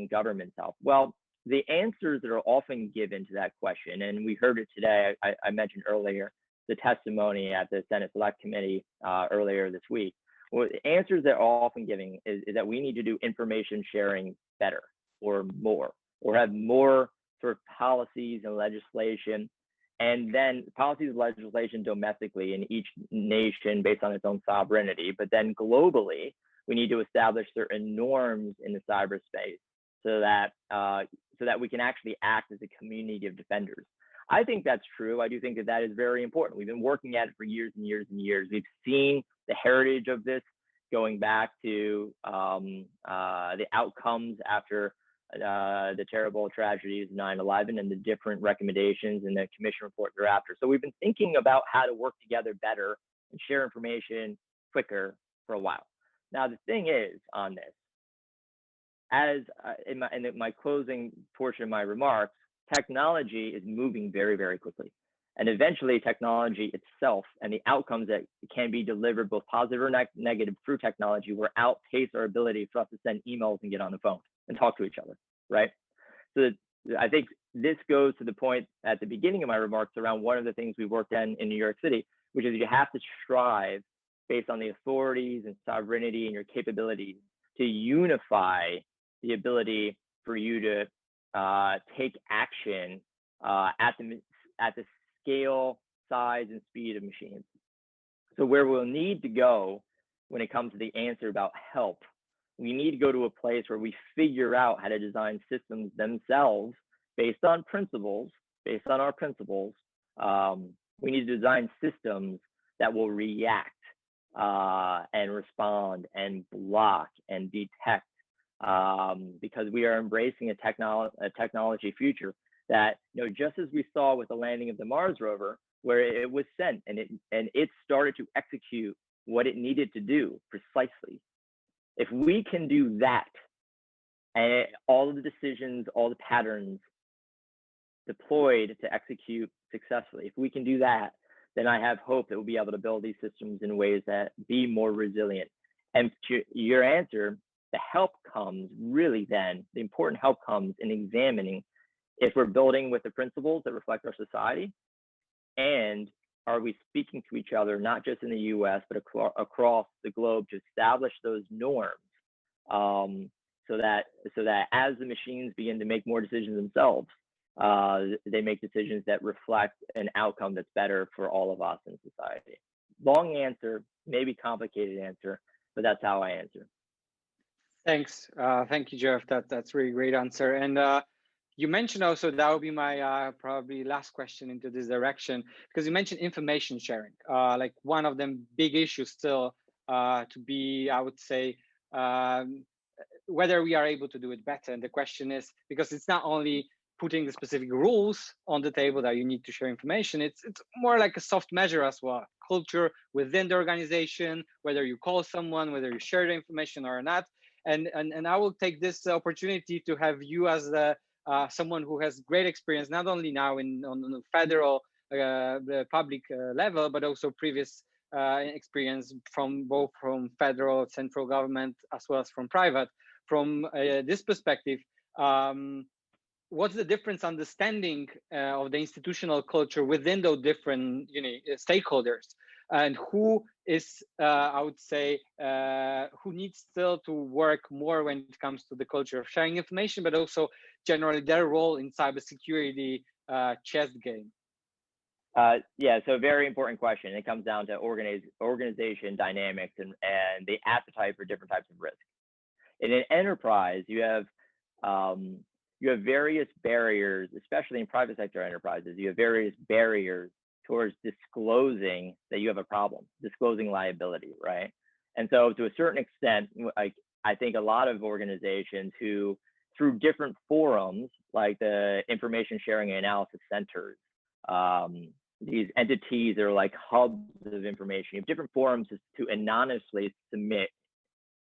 governments help? Well, the answers that are often given to that question, and we heard it today, I mentioned earlier the testimony at the Senate Select Committee earlier this week. Well, the answers that are often given is that we need to do information sharing better or more, or have more sort of policies and legislation, and then policies and legislation domestically in each nation based on its own sovereignty. But then globally, we need to establish certain norms in the cyberspace so that we can actually act as a community of defenders. I think that's true. I do think that is very important. We've been working at it for years and years and years. We've seen the heritage of this going back to the outcomes after the terrible tragedies of 9/11 and the different recommendations in the commission report thereafter. So we've been thinking about how to work together better and share information quicker for a while. Now, the thing is on this, as in my closing portion of my remarks, technology is moving very, very quickly. and eventually technology itself and the outcomes that can be delivered, both positive or negative, through technology will outpace our ability for us to send emails and get on the phone and talk to each other, right? So I think this goes to the point at the beginning of my remarks around one of the things we worked in New York City, which is you have to strive based on the authorities and sovereignty and your capabilities to unify the ability for you to take action at the scale, size, and speed of machines. So where we'll need to go when it comes to the answer about help, we need to go to a place where we figure out how to design systems themselves based on principles, based on our principles. We need to design systems that will react and respond and block and detect, because we are embracing a technology future that, just as we saw with the landing of the Mars rover, where it was sent and it started to execute what it needed to do precisely. If we can do that, and all of the decisions, all the patterns deployed to execute successfully, if we can do that, then I have hope that we'll be able to build these systems in ways that be more resilient. And to your answer, the help comes really then, the important help comes in examining if we're building with the principles that reflect our society, and are we speaking to each other, not just in the US, but across the globe, to establish those norms, so that as the machines begin to make more decisions themselves, they make decisions that reflect an outcome that's better for all of us in society. Long answer, maybe complicated answer, but that's how I answer. Thanks. Thank you, Jeff. That's really great answer. And you mentioned also, that would be my probably last question into this direction, because you mentioned information sharing, like one of them big issues still to be, I would say, whether we are able to do it better. And the question is, because it's not only putting the specific rules on the table that you need to share information, it's more like a soft measure as well. Culture within the organization, whether you call someone, whether you share the information or not. And I will take this opportunity to have you as someone who has great experience, not only now on the federal, the public level, but also previous experience from federal, central government, as well as from private. From this perspective, what's the difference understanding of the institutional culture within those different stakeholders, and who is, I would say, who needs still to work more when it comes to the culture of sharing information, but also generally their role in cybersecurity chess game? Yeah, so very important question. It comes down to organization dynamics and the appetite for different types of risk. In an enterprise, you have various barriers, especially in private sector enterprises. You have various barriers towards disclosing that you have a problem, disclosing liability, right? And so to a certain extent, I think a lot of organizations who, through different forums, like the information sharing and analysis centers, these entities are like hubs of information. You have different forums to anonymously submit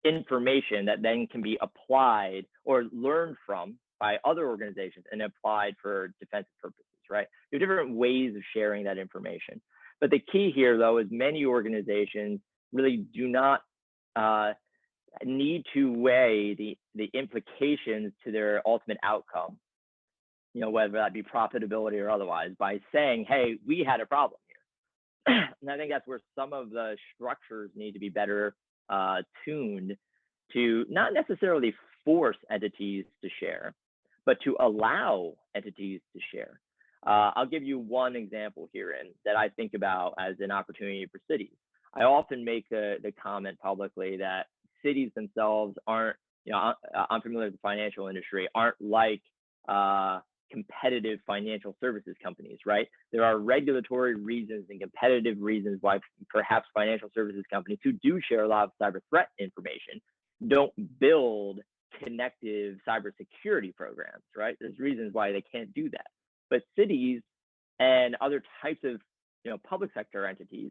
information that then can be applied or learned from by other organizations and applied for defensive purposes, right? There are different ways of sharing that information. But the key here, though, is many organizations really do not need to weigh the implications to their ultimate outcome, whether that be profitability or otherwise, by saying, hey, we had a problem here. And I think that's where some of the structures need to be better tuned to not necessarily force entities to share, but to allow entities to share. I'll give you one example herein that I think about as an opportunity for cities. I often make the comment publicly that cities themselves aren't, I'm familiar with the financial industry, aren't like competitive financial services companies, right? There are regulatory reasons and competitive reasons why perhaps financial services companies who do share a lot of cyber threat information don't build connective cybersecurity programs, right? There's reasons why they can't do that. But cities and other types of public sector entities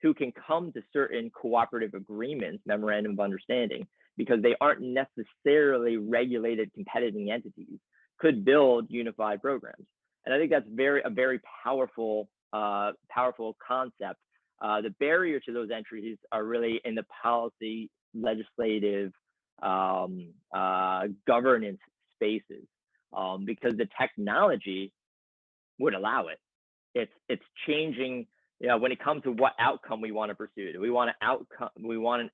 who can come to certain cooperative agreements, memorandum of understanding, because they aren't necessarily regulated competing entities, could build unified programs. And I think that's a very powerful powerful concept. The barrier to those entries are really in the policy, legislative, governance spaces, because the technology would allow it. It's changing. When it comes to what outcome we want to pursue, we want an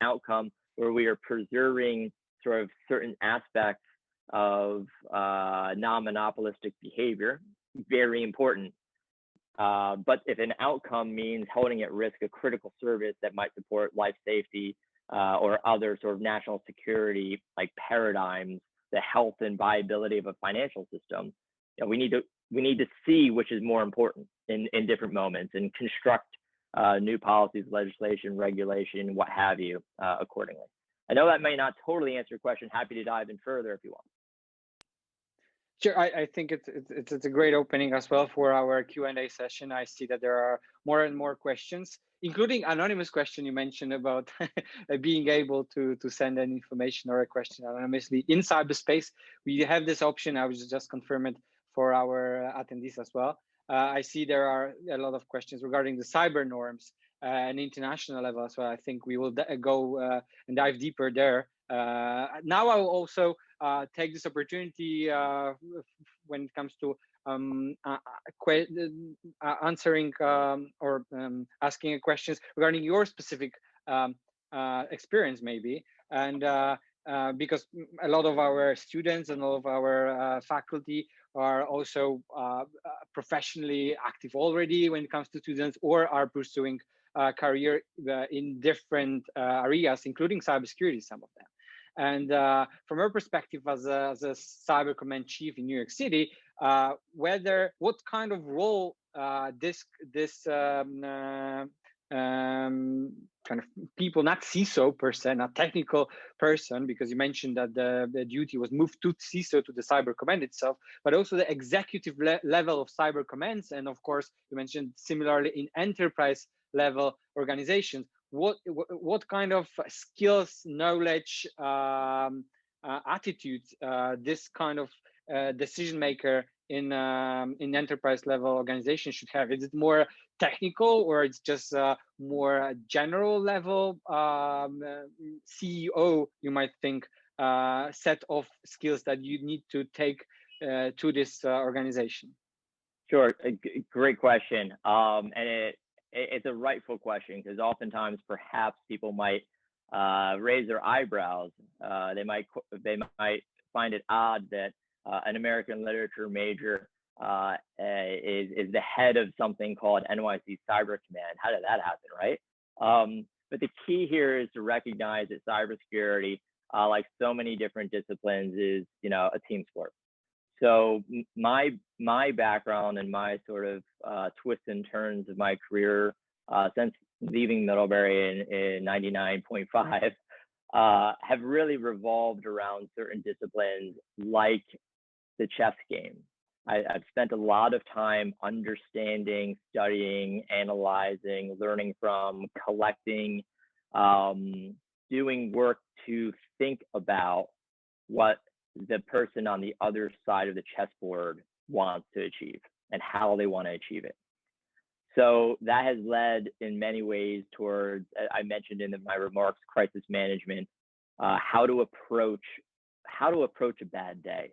outcome where we are preserving sort of certain aspects of non-monopolistic behavior, very important. But if an outcome means holding at risk a critical service that might support life safety or other sort of national security like paradigms, the health and viability of a financial system, we need to see which is more important in different moments and construct new policies, legislation, regulation, what have you, accordingly. I know that may not totally answer your question. Happy to dive in further if you want. Sure, I think it's a great opening as well for our Q&A session. I see that there are more and more questions, including anonymous question you mentioned about being able to send an information or a question anonymously in cyberspace. We have this option. I was just confirm it for our attendees as well. I see there are a lot of questions regarding the cyber norms and international level as well. I think we will go and dive deeper there. Now I will also take this opportunity when it comes to answering or asking questions regarding your specific experience maybe. And because a lot of our students and all of our faculty are also professionally active already when it comes to students, or are pursuing a career in different areas, including cybersecurity, some of them. And from our perspective as a cyber command chief in New York City, what kind of role this kind of people, not CISO per se, not technical person, because you mentioned that the duty was moved to CISO, to the cyber command itself, but also the executive level of cyber commands. And of course, you mentioned similarly in enterprise level organizations. What kind of skills, knowledge, attitudes this kind of decision maker in enterprise level organization should have? Is it more technical, or it's just more general level CEO, you might think, set of skills that you need to take to this organization? Sure, great question. And it's a rightful question, because oftentimes perhaps people might raise their eyebrows. They might find it odd that an American literature major is the head of something called NYC Cyber Command. How did that happen, right? But the key here is to recognize that cybersecurity, like so many different disciplines, is a team sport. So my background and my sort of twists and turns of my career since leaving Middlebury in 99.5 have really revolved around certain disciplines like the chess game. I've spent a lot of time understanding, studying, analyzing, learning from, collecting, doing work to think about what the person on the other side of the chessboard wants to achieve and how they want to achieve it. So that has led in many ways towards, I mentioned in my remarks, crisis management, how to approach a bad day,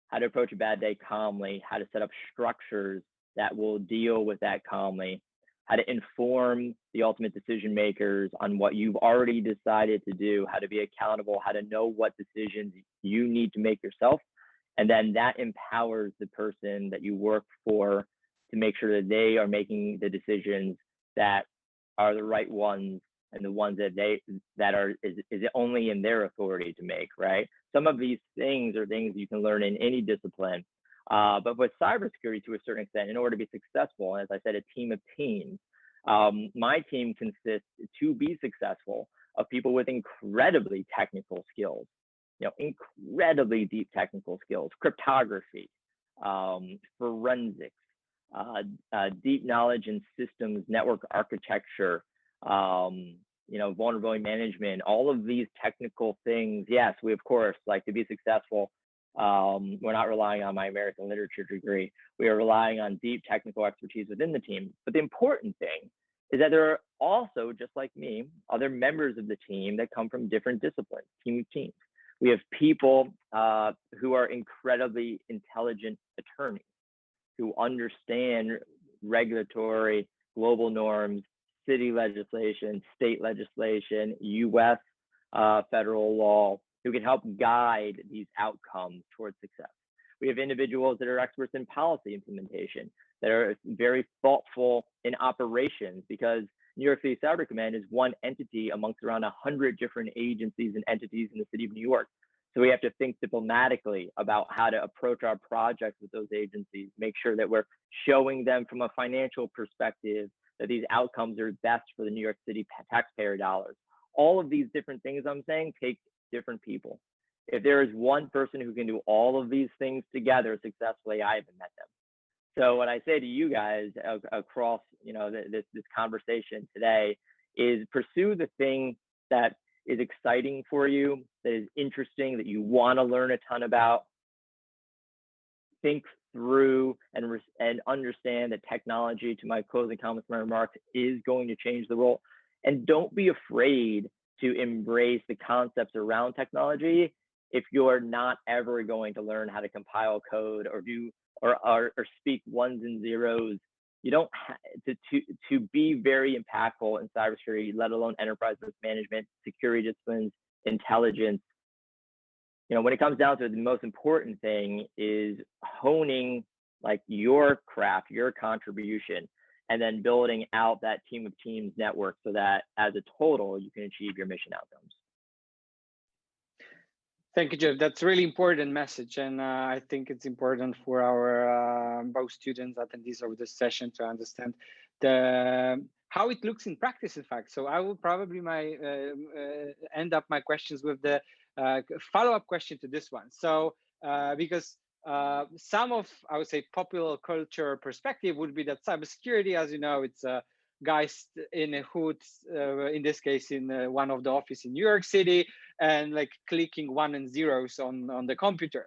how to approach a bad day calmly, how to set up structures that will deal with that calmly, how to inform the ultimate decision makers on what you've already decided to do, how to be accountable, how to know what decisions you need to make yourself. And then that empowers the person that you work for to make sure that they are making the decisions that are the right ones and the ones that is only in their authority to make, right? Some of these things are things you can learn in any discipline. But with cybersecurity, to a certain extent, in order to be successful, and as I said, a team of teams, my team consists, to be successful, of people with incredibly technical skills, incredibly deep technical skills, cryptography, forensics, deep knowledge in systems, network architecture, vulnerability management, all of these technical things. Yes, we of course, like, to be successful, We're not relying on my American literature degree. We are relying on deep technical expertise within the team. But the important thing is that there are also, just like me, other members of the team that come from different disciplines, team of teams. We have people who are incredibly intelligent attorneys who understand regulatory, global norms, city legislation, state legislation, US federal law, who can help guide these outcomes towards success. We have individuals that are experts in policy implementation, that are very thoughtful in operations, because New York City Cyber Command is one entity amongst around 100 different agencies and entities in the city of New York. So we have to think diplomatically about how to approach our projects with those agencies, make sure that we're showing them from a financial perspective that these outcomes are best for the New York City taxpayer dollars. All of these different things I'm saying take different people. If there is one person who can do all of these things together successfully, I haven't met them. So what I say to you guys across, this conversation today is pursue the thing that is exciting for you, that is interesting, that you want to learn a ton about. Think through and understand that technology, to my closing comments, my remarks, is going to change the world. And don't be afraid to embrace the concepts around technology if you're not ever going to learn how to compile code or do or speak ones and zeros. You don't have to be very impactful in cybersecurity, let alone enterprise risk management, security disciplines, intelligence. When it comes down to it, the most important thing is honing like your craft, your contribution, and then building out that team of teams network so that as a total, you can achieve your mission outcomes. Thank you, Jeff. That's a really important message. And I think it's important for our both students, attendees of this session to understand how it looks in practice, in fact. So I will probably end up my questions with the follow-up question to this one. So because some of, I would say, popular culture perspective would be that cybersecurity, as you know, it's guys in a hood, in this case, in one of the office in New York City, and like clicking 1 and 0s on the computer.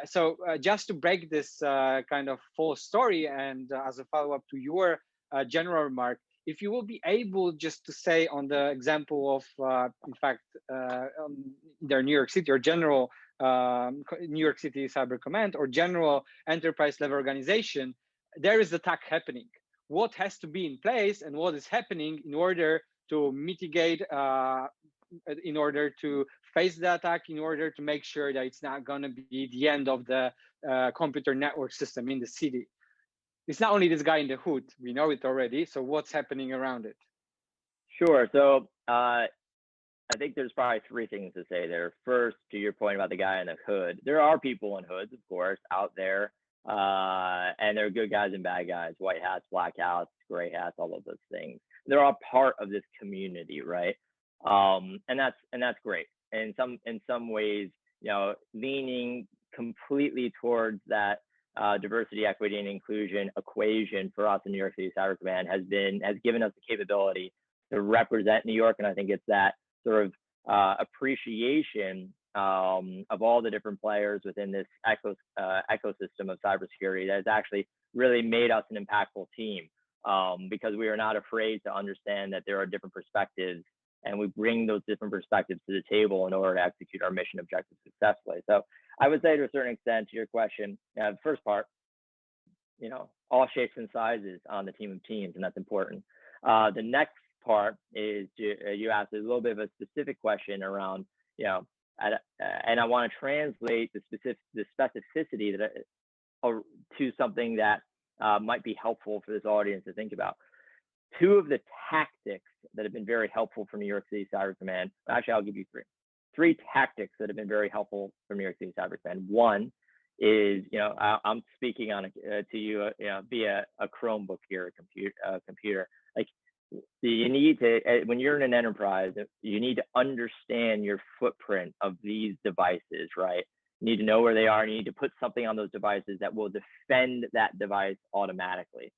So just to break this kind of false story, and as a follow-up to your general remark, if you will be able just to say on the example of, in fact, either New York City or general New York City Cyber Command or general enterprise level organization, there is attack happening. What has to be in place and what is happening in order to mitigate, in order to face the attack, in order to make sure that it's not going to be the end of the computer network system in the city. It's not only this guy in the hood, we know it already. So what's happening around it? Sure. So I think there's probably 3 things to say there. First, to your point about the guy in the hood, there are people in hoods, of course, out there. And there are good guys and bad guys, white hats, black hats, gray hats, all of those things. They're all part of this community, right? And that's great. And in some ways, leaning completely towards that diversity, equity, and inclusion equation for us in New York City Cyber Command has given us the capability to represent New York. And I think it's that sort of appreciation of all the different players within this ecosystem of cybersecurity that has actually really made us an impactful team, because we are not afraid to understand that there are different perspectives, and we bring those different perspectives to the table in order to execute our mission objectives successfully. So I would say, to a certain extent, to your question, the first part, all shapes and sizes on the team of teams, and that's important. The next part is you asked a little bit of a specific question around, and I want to translate the specificity to something that might be helpful for this audience to think about. 2 of the tactics that have been very helpful for New York City Cyber Command, actually, I'll give you 3. 3 tactics that have been very helpful for New York City Cyber Command. One is, I'm speaking to you via a Chromebook here, a computer. Like, you need to, when you're in an enterprise, you need to understand your footprint of these devices, right? You need to know where they are, and you need to put something on those devices that will defend that device automatically.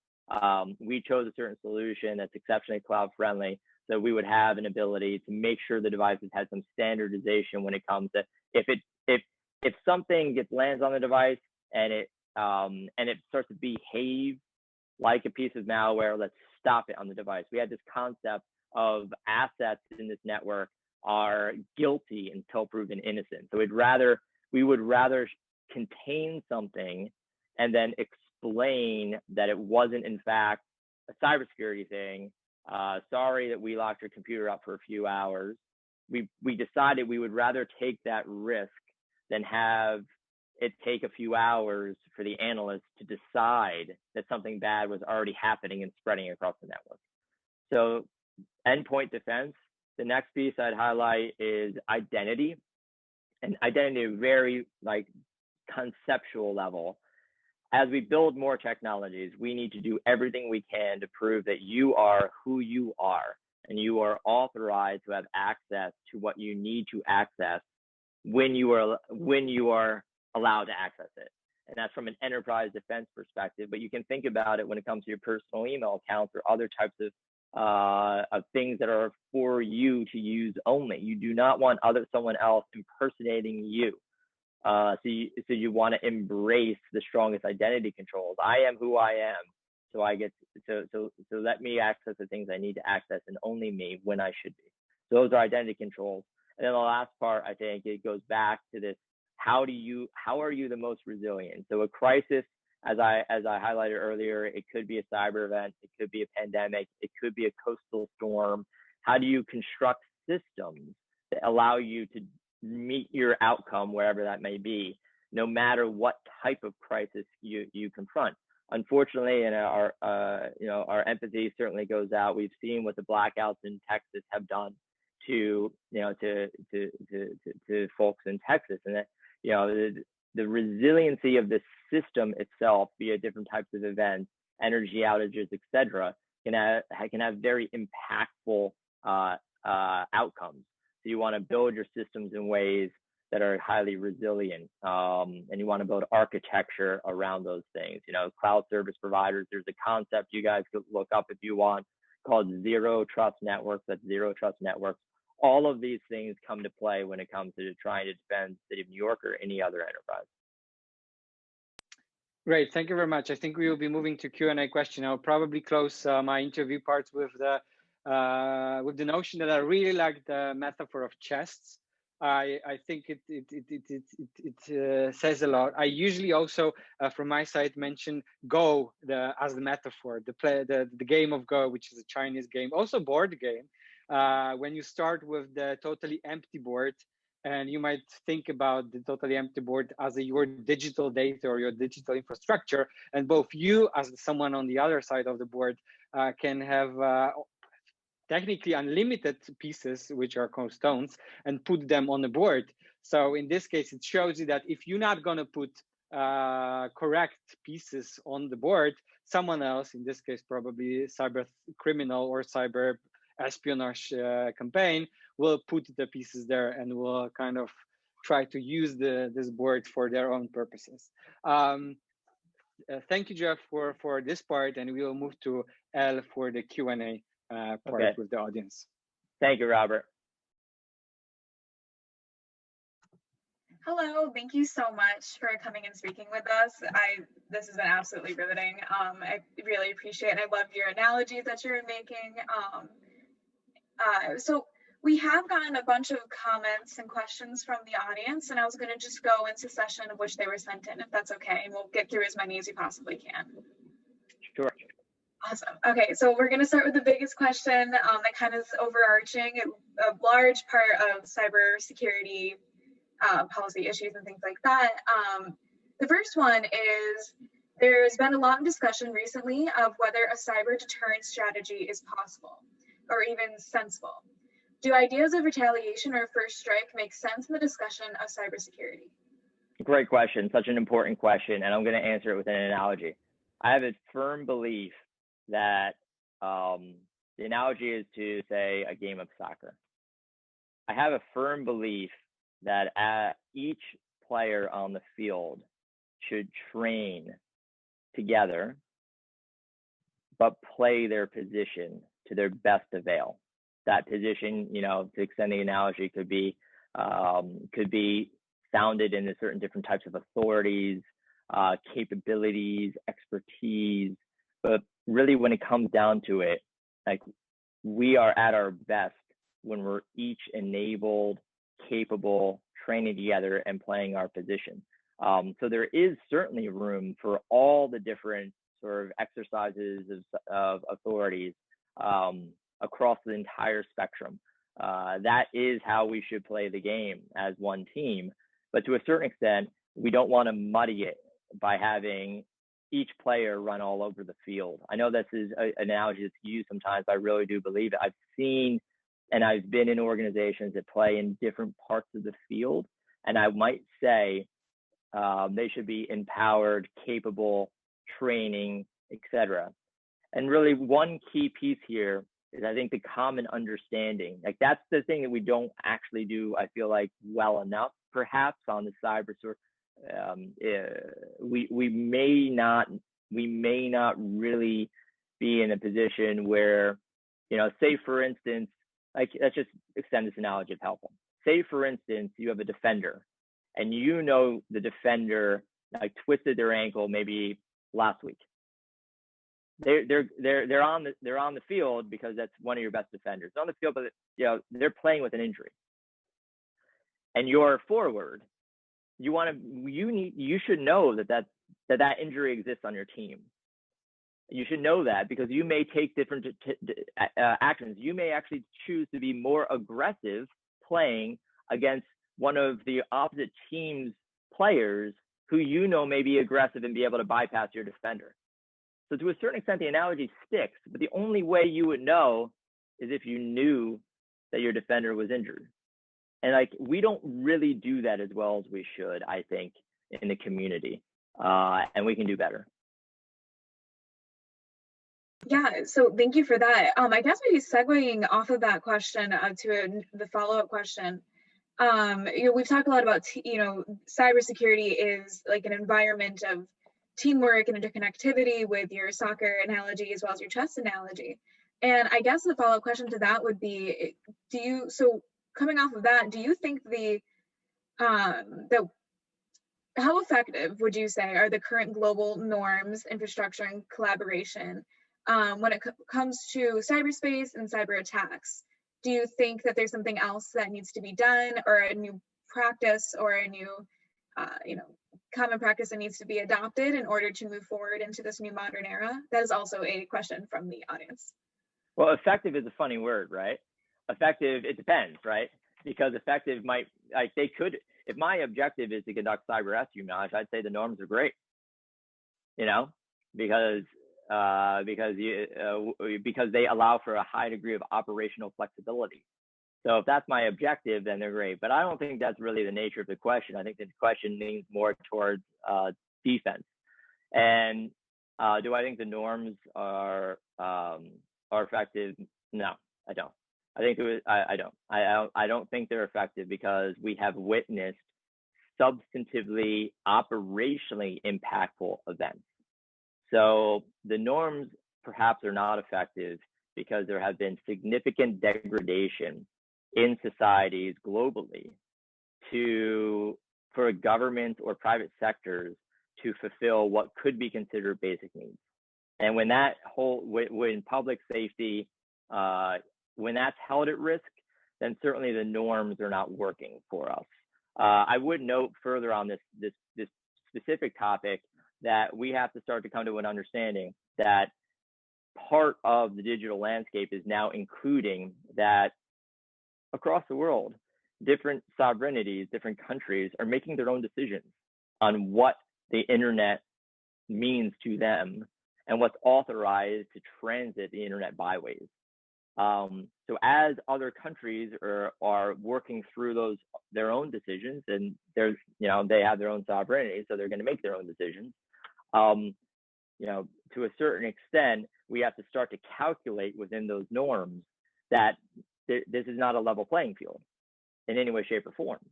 We chose a certain solution that's exceptionally cloud friendly, so we would have an ability to make sure the devices had some standardization when it comes to if if something lands on the device and it starts to behave like a piece of malware, let's stop it on the device. We had this concept of assets in this network are guilty until proven innocent. So we would rather contain something and then explain that it wasn't in fact a cybersecurity thing. Sorry that we locked your computer up for a few hours. We decided we would rather take that risk than have it take a few hours for the analyst to decide that something bad was already happening and spreading across the network. So endpoint defense, the next piece I'd highlight is identity. And identity, very like conceptual level. As we build more technologies, we need to do everything we can to prove that you are who you are and you are authorized to have access to what you need to access when you are allowed to access it. And that's from an enterprise defense perspective, but you can think about it when it comes to your personal email accounts or other types of things that are for you to use only. You do not want someone else impersonating you. So you want to embrace the strongest identity controls. I am who I am, so I get so let me access the things I need to access, and only me when I should be. So those are identity controls. And then the last part, I think, it goes back to this: how are you the most resilient? So a crisis, as I highlighted earlier, it could be a cyber event, it could be a pandemic, it could be a coastal storm. How do you construct systems that allow you to meet your outcome, wherever that may be, no matter what type of crisis you confront? Unfortunately, and our empathy certainly goes out. We've seen what the blackouts in Texas have done to folks in Texas, and that the resiliency of the system itself, via different types of events, energy outages, etc., can have very impactful outcomes. So you want to build your systems in ways that are highly resilient, and you want to build architecture around those things. Cloud service providers, there's a concept you guys could look up if you want called zero trust networks. That's zero trust networks. All of these things come to play when it comes to trying to defend the city of New York or any other enterprise. Great, thank you very much. I think we will be moving to Q&A question. I'll probably close my interview parts with the notion that I really like the metaphor of chests. I think it says a lot. I usually also, from my side, mention Go as the metaphor, the game of Go, which is a Chinese game, also board game. When you start with the totally empty board, and you might think about the totally empty board as your digital data or your digital infrastructure, and both you as someone on the other side of the board can have technically unlimited pieces, which are called stones, and put them on the board. So in this case, it shows you that if you're not going to put correct pieces on the board, someone else, in this case, probably cyber criminal or cyber espionage campaign, will put the pieces there and will kind of try to use this board for their own purposes. Thank you, Jeff, for this part, and we will move to Elle for the Q&A part with the audience. Thank you, Robert. Hello, thank you so much for coming and speaking with us. This has been absolutely riveting. I really appreciate it. I love your analogies that you're making. So we have gotten a bunch of comments and questions from the audience, and I was going to just go into session of which they were sent in, if that's okay, and we'll get through as many as we possibly can. Sure. Awesome. Okay, so we're going to start with the biggest question that kind of is overarching a large part of cybersecurity policy issues and things like that. The first one is, there's been a lot of discussion recently of whether a cyber deterrent strategy is possible or even sensible. Do ideas of retaliation or first strike make sense in the discussion of cybersecurity? Great question, such an important question, and I'm going to answer it with an analogy. I have a firm belief that the analogy is to, say, a game of soccer. I have a firm belief that each player on the field should train together, but play their position to their best avail. That position, to extend the analogy, could be founded in a certain different types of authorities, capabilities, expertise. But really, when it comes down to it, like, we are at our best when we're each enabled, capable, training together, and playing our position. So there is certainly room for all the different sort of exercises of authorities across the entire spectrum. That is how we should play the game as one team. But to a certain extent, we don't want to muddy it by having each player run all over the field. I know this is an analogy that's used sometimes, but I really do believe it. I've seen and I've been in organizations that play in different parts of the field, and I might say they should be empowered, capable, training, etc. And really, one key piece here is, I think, the common understanding. Like, that's the thing that we don't actually do, I feel like, well enough, perhaps, on the cyber sort. We may not really be in a position where, you know, say for instance, like, let's just extend this analogy if helpful. Say for instance, you have a defender, and you know the defender like twisted their ankle maybe last week. They're on the field because that's one of your best defenders. They're on the field, but you know they're playing with an injury. And you're forward. You should know that injury exists on your team. You should know that, because you may take different actions. You may actually choose to be more aggressive playing against one of the opposite team's players who you know may be aggressive and be able to bypass your defender. So to a certain extent, the analogy sticks, but the only way you would know is if you knew that your defender was injured. And like, we don't really do that as well as we should, I think, in the community, and we can do better. Yeah, so thank you for that. I guess maybe segueing off of that question the follow-up question. You know, we've talked a lot about, cybersecurity is like an environment of teamwork and interconnectivity, with your soccer analogy as well as your chess analogy. And I guess the follow-up question to that would be, coming off of that, do you think how effective would you say are the current global norms, infrastructure, and collaboration when it comes to cyberspace and cyber attacks? Do you think that there's something else that needs to be done, or a new practice, or a new, common practice that needs to be adopted in order to move forward into this new modern era? That is also a question from the audience. Well, effective is a funny word, right? Effective, it depends, right? Because effective might, like, they could, if my objective is to conduct cyber espionage, I'd say the norms are great, because they allow for a high degree of operational flexibility. So if that's my objective, then they're great. But I don't think that's really the nature of the question. I think the question leans more towards defense. And do I think the norms are effective? No, I don't. I don't think they're effective, because we have witnessed substantively, operationally impactful events. So the norms perhaps are not effective because there has been significant degradation in societies globally for governments or private sectors to fulfill what could be considered basic needs. And when public safety, when that's held at risk, then certainly the norms are not working for us. I would note further on this specific topic that we have to start to come to an understanding that part of the digital landscape is now including that across the world, different sovereignties, different countries are making their own decisions on what the internet means to them and what's authorized to transit the internet byways. So as other countries are working through their own decisions, and they have their own sovereignty, so they're going to make their own decisions. To a certain extent, we have to start to calculate within those norms that this is not a level playing field in any way, shape, or form.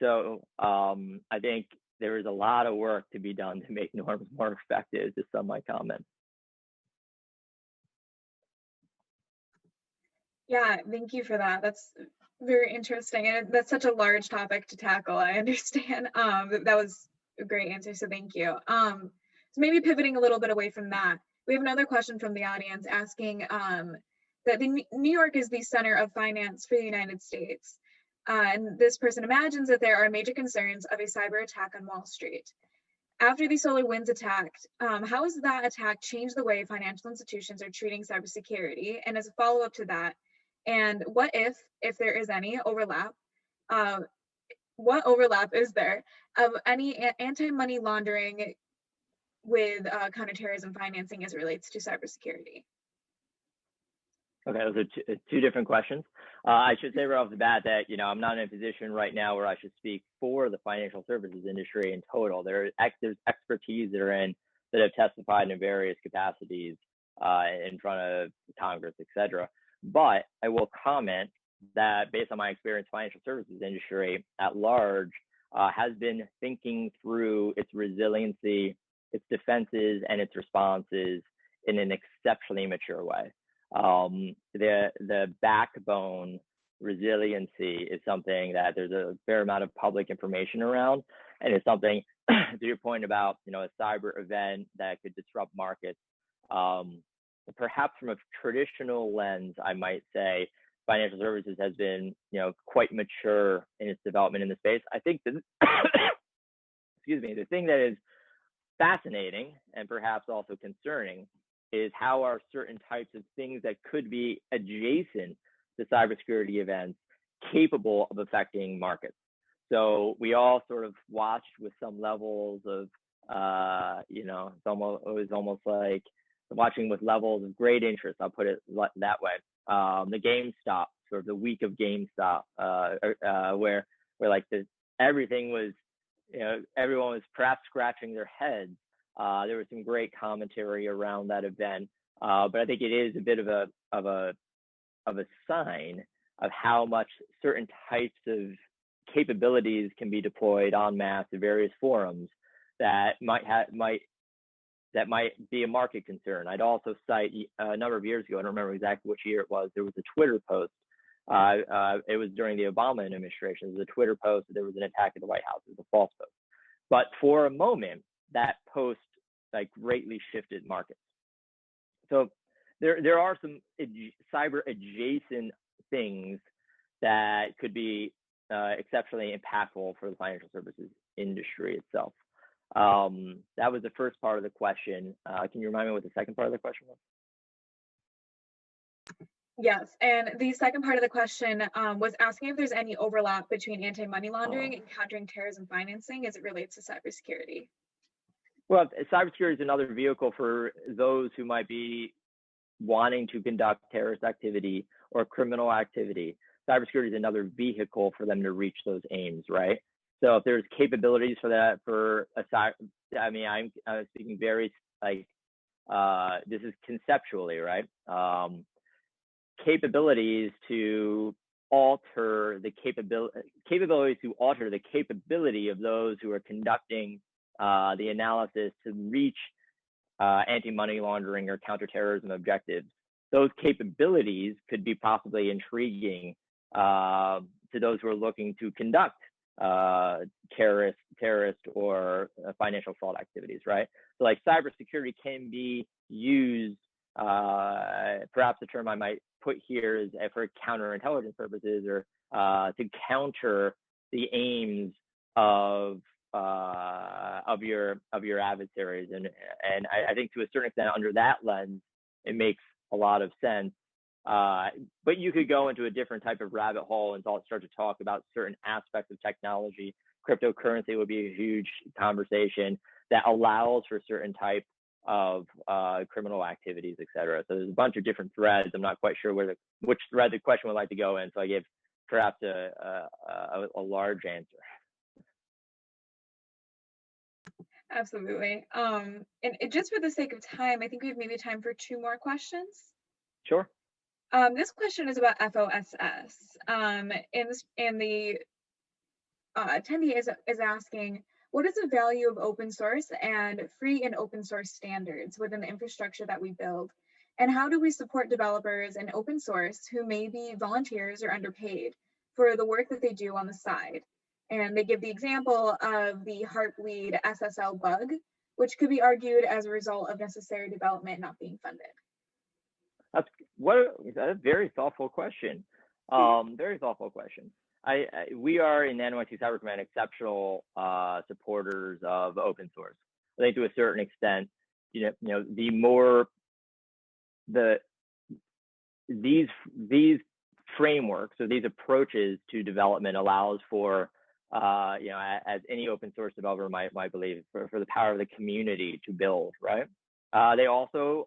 So I think there is a lot of work to be done to make norms more effective, to sum my comments. Yeah, thank you for that. That's Very interesting, and that's such a large topic to tackle. I understand. That was a great answer, so thank you. So maybe pivoting a little bit away from that, we have another question from the audience asking that New York is the center of finance for the United States, and this person imagines that there are major concerns of a cyber attack on Wall Street. After the Solarwinds attack, how has that attack changed the way financial institutions are treating cybersecurity? And as a follow-up to that, and what if there is any overlap, what overlap is there of any anti-money laundering with counterterrorism financing as it relates to cybersecurity? Okay, those are two different questions. I should say right off the bat that, I'm not in a position right now where I should speak for the financial services industry in total. There's expertise that have testified in various capacities in front of Congress, et cetera. But I will comment that based on my experience, financial services industry at large has been thinking through its resiliency, its defenses, and its responses in an exceptionally mature way. The backbone resiliency is something that there's a fair amount of public information around, and it's something, to your point about a cyber event that could disrupt markets. Perhaps from a traditional lens, I might say financial services has been, quite mature in its development in the space. I think the thing that is fascinating and perhaps also concerning is how are certain types of things that could be adjacent to cybersecurity events capable of affecting markets. So we all sort of watched with some levels of, it was almost like watching with levels of great interest, I'll put it that way. The GameStop, sort of the week of GameStop, where like everything was, everyone was perhaps scratching their heads. There was some great commentary around that event, but I think it is a bit of a sign of how much certain types of capabilities can be deployed en masse to various forums that might be a market concern. I'd also cite a number of years ago, I don't remember exactly which year it was, there was a Twitter post. It was during the Obama administration. There was a Twitter post that there was an attack at the White House. It was a false post. But for a moment, that post greatly shifted markets. So there are some cyber adjacent things that could be exceptionally impactful for the financial services industry itself. That was the first part of the question. Can you remind me what the second part of the question was? Yes, and the second part of the question was asking if there's any overlap between anti-money laundering and countering terrorism financing as it relates to cybersecurity. Well, cybersecurity is another vehicle for those who might be wanting to conduct terrorist activity or criminal activity. Cybersecurity is another vehicle for them to reach those aims, right? So if there's capabilities for that, I'm speaking very this is conceptually, right? Capabilities to alter the capability of those who are conducting the analysis to reach anti-money laundering or counterterrorism objectives. Those capabilities could be possibly intriguing to those who are looking to conduct terrorist or financial fraud activities, right? So cybersecurity can be used, perhaps the term I might put here is for counterintelligence purposes or to counter the aims of your adversaries, and I think to a certain extent under that lens it makes a lot of sense. But you could go into a different type of rabbit hole and start to talk about certain aspects of technology. Cryptocurrency would be a huge conversation that allows for certain type of criminal activities, et cetera. So there's a bunch of different threads. I'm not quite sure which thread the question would like to go in, so I gave perhaps a large answer. Absolutely. And just for the sake of time, I think we have maybe time for 2 more questions. Sure. This question is about FOSS. And the attendee is asking, what is the value of open source and free and open source standards within the infrastructure that we build? And how do we support developers in open source who may be volunteers or underpaid? for the work that they do on the side. And they give the example of the Heartbleed SSL bug, which could be argued as a result of necessary development not being funded. That's a very thoughtful question. Very thoughtful question. We are in NYC Cyber Command exceptional supporters of open source. I think to a certain extent, these frameworks or these approaches to development allows for as any open source developer might believe, for the power of the community to build, right? They also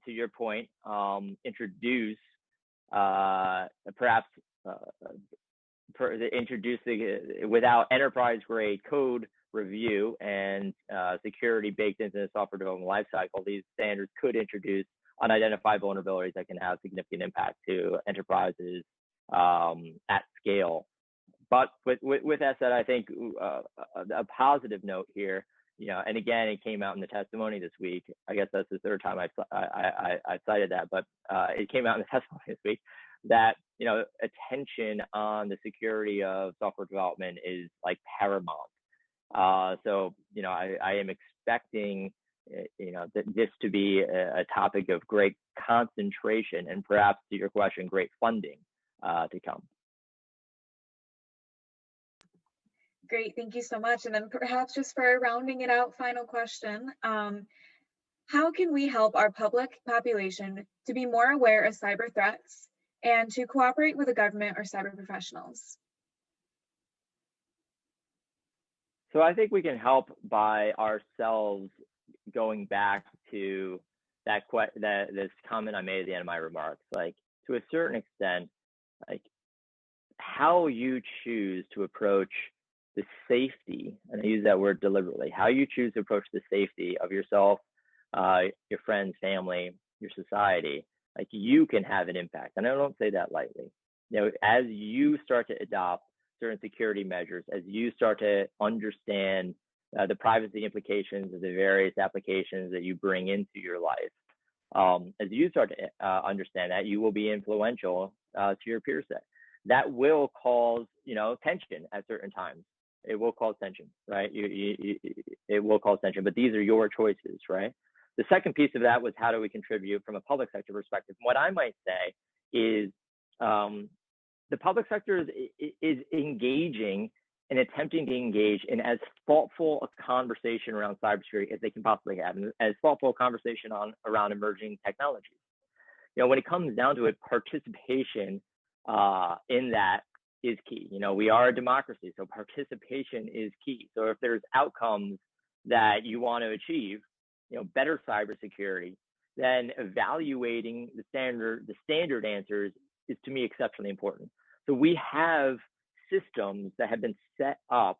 to your point, introduce without enterprise grade code review and security baked into the software development lifecycle, these standards could introduce unidentified vulnerabilities that can have significant impact to enterprises at scale. But with that said, I think a positive note here, and again, it came out in the testimony this week. I guess that's the third time I cited that, but it came out in the testimony this week that attention on the security of software development is like paramount. So I am expecting this to be a topic of great concentration and perhaps, to your question, great funding to come. Great, thank you so much. And then perhaps just for rounding it out, final question. How can we help our public population to be more aware of cyber threats and to cooperate with the government or cyber professionals? So I think we can help by ourselves going back to this comment I made at the end of my remarks. Like, to a certain extent, like how you choose to approach the safety, and I use that word deliberately, how you choose to approach the safety of yourself, your friends, family, your society, like you can have an impact. And I don't say that lightly. As you start to adopt certain security measures, as you start to understand the privacy implications of the various applications that you bring into your life, as you start to understand that, you will be influential to your peer set. That will cause, tension at certain times. It will cause tension, right? It will cause tension, but these are your choices, right? The second piece of that was, how do we contribute from a public sector perspective? What I might say is the public sector is engaging and attempting to engage in as thoughtful a conversation around cybersecurity as they can possibly have, and as thoughtful a conversation around emerging technologies. When it comes down to it, participation in that is key. We are a democracy, so participation is key. So if there's outcomes that you want to achieve, better cybersecurity, then evaluating the standard answers is, to me, exceptionally important. So we have systems that have been set up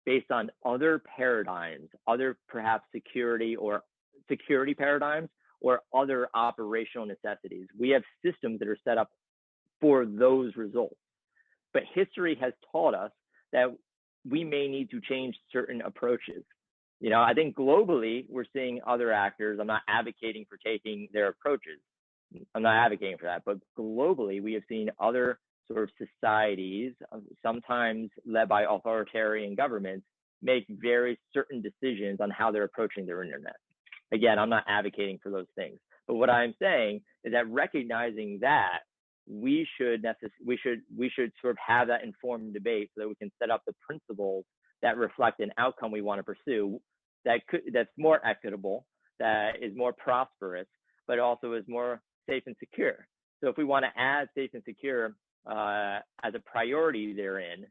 based on other paradigms, other perhaps security paradigms, or other operational necessities. We have systems that are set up for those results. But history has taught us that we may need to change certain approaches. I think globally, we're seeing other actors. I'm not advocating for taking their approaches. I'm not advocating for that. But globally, we have seen other sort of societies, sometimes led by authoritarian governments, make very certain decisions on how they're approaching their internet. Again, I'm not advocating for those things. But what I'm saying is that recognizing that, we should sort of have that informed debate so that we can set up the principles that reflect an outcome we want to pursue that's more equitable, that is more prosperous, but also is more safe and secure. So if we want to add safe and secure as a priority therein,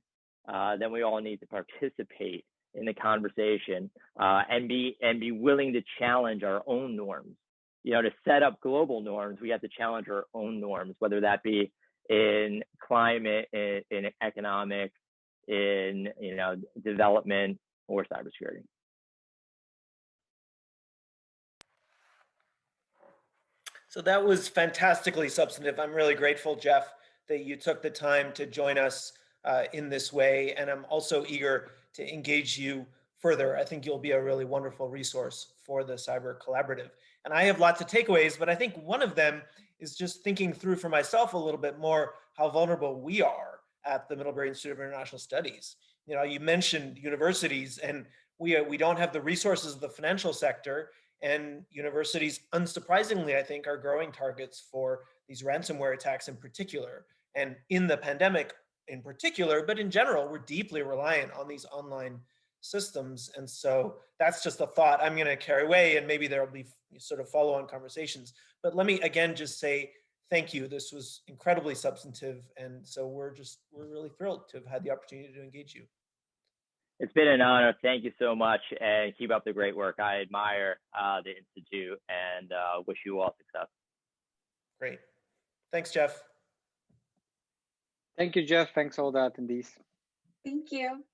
then we all need to participate in the conversation and be willing to challenge our own norms. To set up global norms, we have to challenge our own norms, whether that be in climate, in economics, in development, or cybersecurity. So that was fantastically substantive. I'm really grateful, Jeff, that you took the time to join us in this way. And I'm also eager to engage you further. I think you'll be a really wonderful resource for the Cyber Collaborative. And I have lots of takeaways, but I think one of them is just thinking through for myself a little bit more how vulnerable we are at the Middlebury Institute of International Studies. You mentioned universities, and we don't have the resources of the financial sector, and universities, unsurprisingly, I think, are growing targets for these ransomware attacks in particular. And in the pandemic in particular, but in general, we're deeply reliant on these online systems. And so that's just a thought I'm going to carry away, and maybe there'll be sort of follow-on conversations. But let me again just say thank you. This was incredibly substantive, and so we're really thrilled to have had the opportunity to engage you. It's been an honor. Thank you so much, and keep up the great work. I admire the Institute and wish you all success. Great. Thanks, Jeff. Thank you, Jeff. Thanks all the attendees. Thank you.